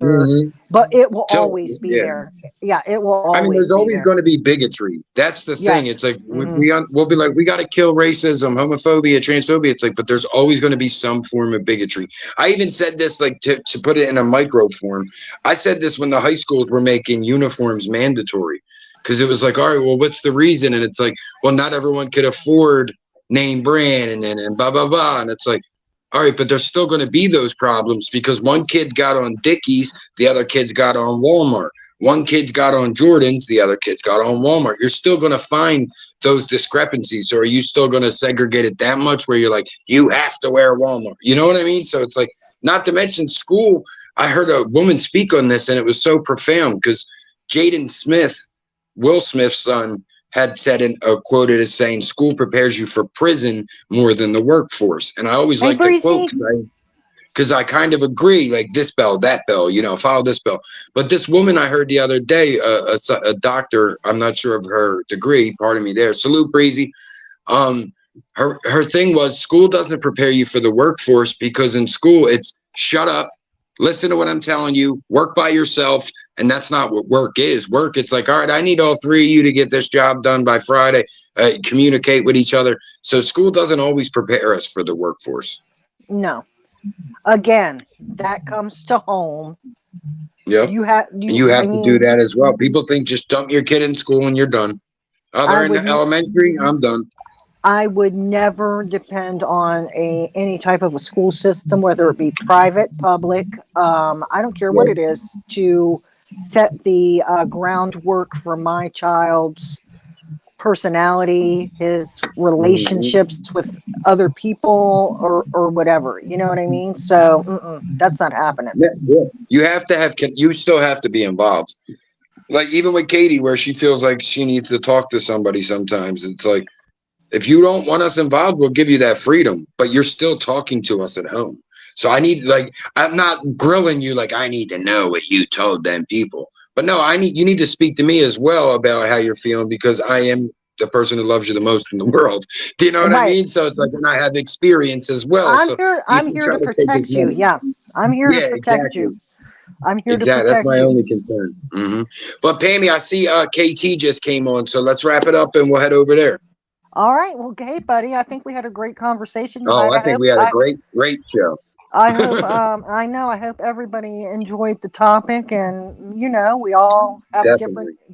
but it will always be there. Yeah, it will always. I mean, there's always going to be bigotry. That's the thing. It's like we'll be like, we got to kill racism, homophobia, transphobia. It's like, but there's always going to be some form of bigotry. I even said this, like to put it in a micro form. I said this when the high schools were making uniforms mandatory, because it was like, all right, well, what's the reason? And it's like, well, not everyone could afford name brand and blah blah blah, and it's like, all right, but there's still going to be those problems because one kid got on Dickies, the other kids got on Walmart. One kid's got on Jordans, the other kid's got on Walmart. You're still going to find those discrepancies. So are you still going to segregate it that much where you're like, you have to wear Walmart? You know what I mean? So it's like, not to mention school. I heard a woman speak on this and it was so profound because Jaden Smith, Will Smith's son, had said and quoted as saying, school prepares you for prison more than the workforce. And I always like that quote because I kind of agree, like this bell, that bell, follow this bell. But this woman I heard the other day, a doctor, I'm not sure of her degree, pardon me there, salute Breezy. Her thing was school doesn't prepare you for the workforce because in school it's shut up, listen to what I'm telling you, work by yourself. And that's not what work is. Work, it's like, all right, I need all three of you to get this job done by Friday, communicate with each other. So school doesn't always prepare us for the workforce. No. Again, that comes to home. Yeah. You have to do that as well. People think just dump your kid in school and you're done. Oh, they're in the elementary, I'm done. I would never depend on any type of a school system, whether it be private, public. I don't care what it is, to set the groundwork for my child's personality, his relationships with other people, or whatever. You know what I mean? So that's not happening. Yeah. You still have to be involved. Like even with Katie, where she feels like she needs to talk to somebody sometimes. It's like, if you don't want us involved, we'll give you that freedom, but you're still talking to us at home. So I'm not grilling you like I need to know what you told them people. But no, you need to speak to me as well about how you're feeling because I am the person who loves you the most in the world. Do you know what I mean? So it's like, and I have experience as well. I'm here to protect you. Yeah. I'm here to protect you. I'm here to protect you. That's my only concern. But Pammy, I see KT just came on. So let's wrap it up and we'll head over there. All right. Well, hey, buddy, I think we had a great conversation tonight. Oh, I think we had a great show. I hope, I hope everybody enjoyed the topic, and we all have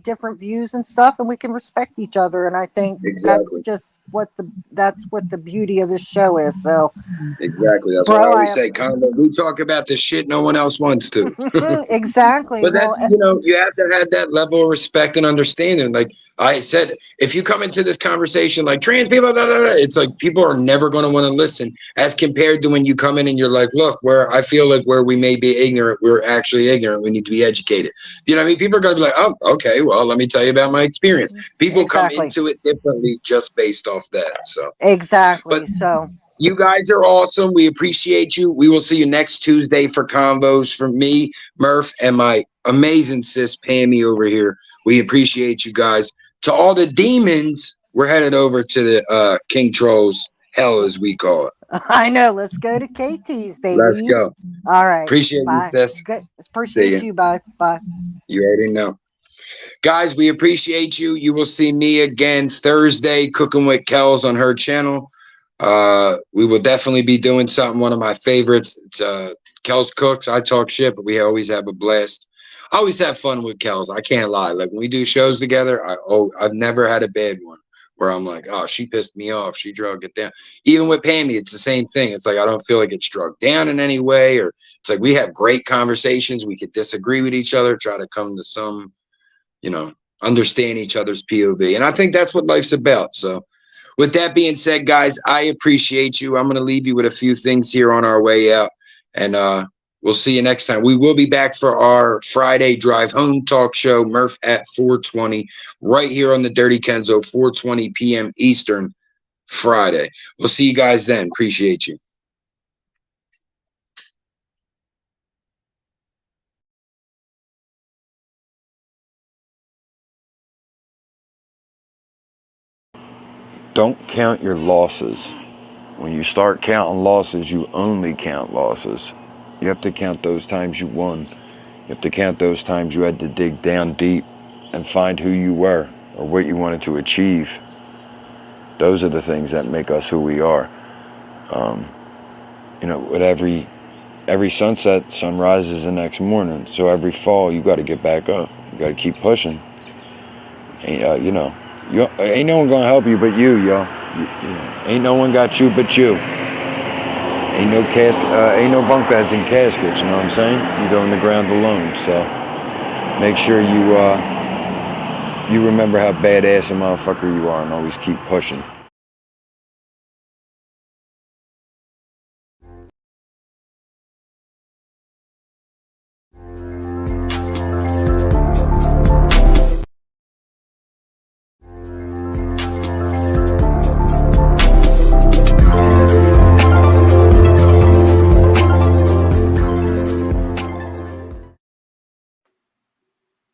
different views and stuff, and we can respect each other. And I think that's just what the beauty of this show is. So exactly, that's what I always say. We talk about the shit no one else wants to. Exactly. But that's you have to have that level of respect and understanding. Like I said, if you come into this conversation like trans people, it's like people are never going to want to listen, as compared to when you come in and you're like, look, where I feel like where we may be ignorant, we're actually ignorant. We need to be educated. You know what I mean? People are going to be like, oh, okay, well, let me tell you about my experience. People come into it differently just based off that. So exactly. But so you guys are awesome. We appreciate you. We will see you next Tuesday for Convos from me, Murph, and my amazing sis Pammy over here. We appreciate you guys. To all the demons, we're headed over to the King Trolls hell, as we call it. I know. Let's go to KT's, baby. Let's go. All right. Appreciate you, sis. Good. Appreciate you. Bye. Bye. You already know. Guys, we appreciate you. You will see me again Thursday, Cooking with Kels on her channel. We will definitely be doing something, one of my favorites. It's Kels Cooks. I talk shit, but we always have a blast. I always have fun with Kels. I can't lie. Like when we do shows together, I've never had a bad one where I'm like, oh, she pissed me off. She drug it down. Even with Pammy, it's the same thing. It's like I don't feel like it's drugged down in any way, or it's like we have great conversations. We could disagree with each other, try to come to some, you know, understand each other's POV. And I think that's what life's about. So with that being said, guys, I appreciate you. I'm going to leave you with a few things here on our way out. And we'll see you next time. We will be back for our Friday drive home talk show, Murph at 4:20, right here on the Dirty Kenzo, 4:20 p.m. Eastern, Friday. We'll see you guys then. Appreciate you. Don't count your losses. When you start counting losses, you only count losses. You have to count those times you won. You have to count those times you had to dig down deep and find who you were or what you wanted to achieve. Those are the things that make us who we are. You know, with every sunset, sun rises the next morning. So every fall, you got to get back up. You got to keep pushing. And, you know, ain't no one gonna help you but you, y'all. Ain't no one got you but you. Ain't no bunk beds and caskets, you know what I'm saying? You go in the ground alone, so make sure you remember how badass a motherfucker you are and always keep pushing.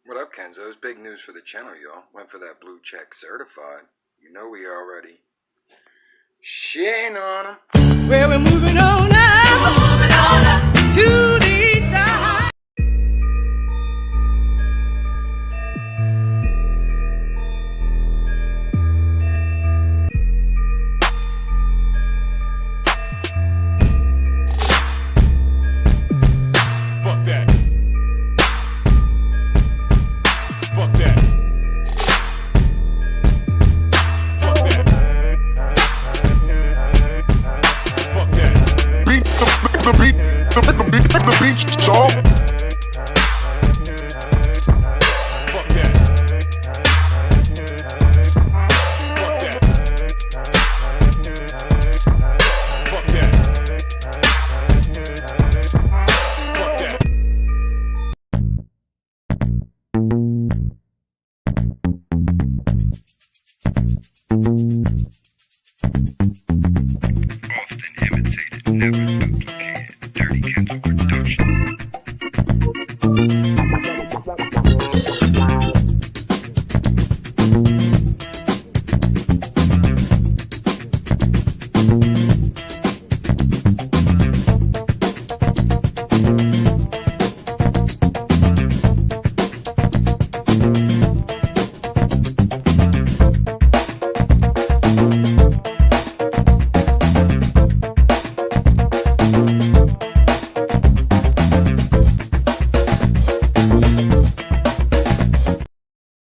What up, Kenzo? It's big news for the channel, y'all. Went for that blue check certified. You know we already shitting on them. Well, we're moving on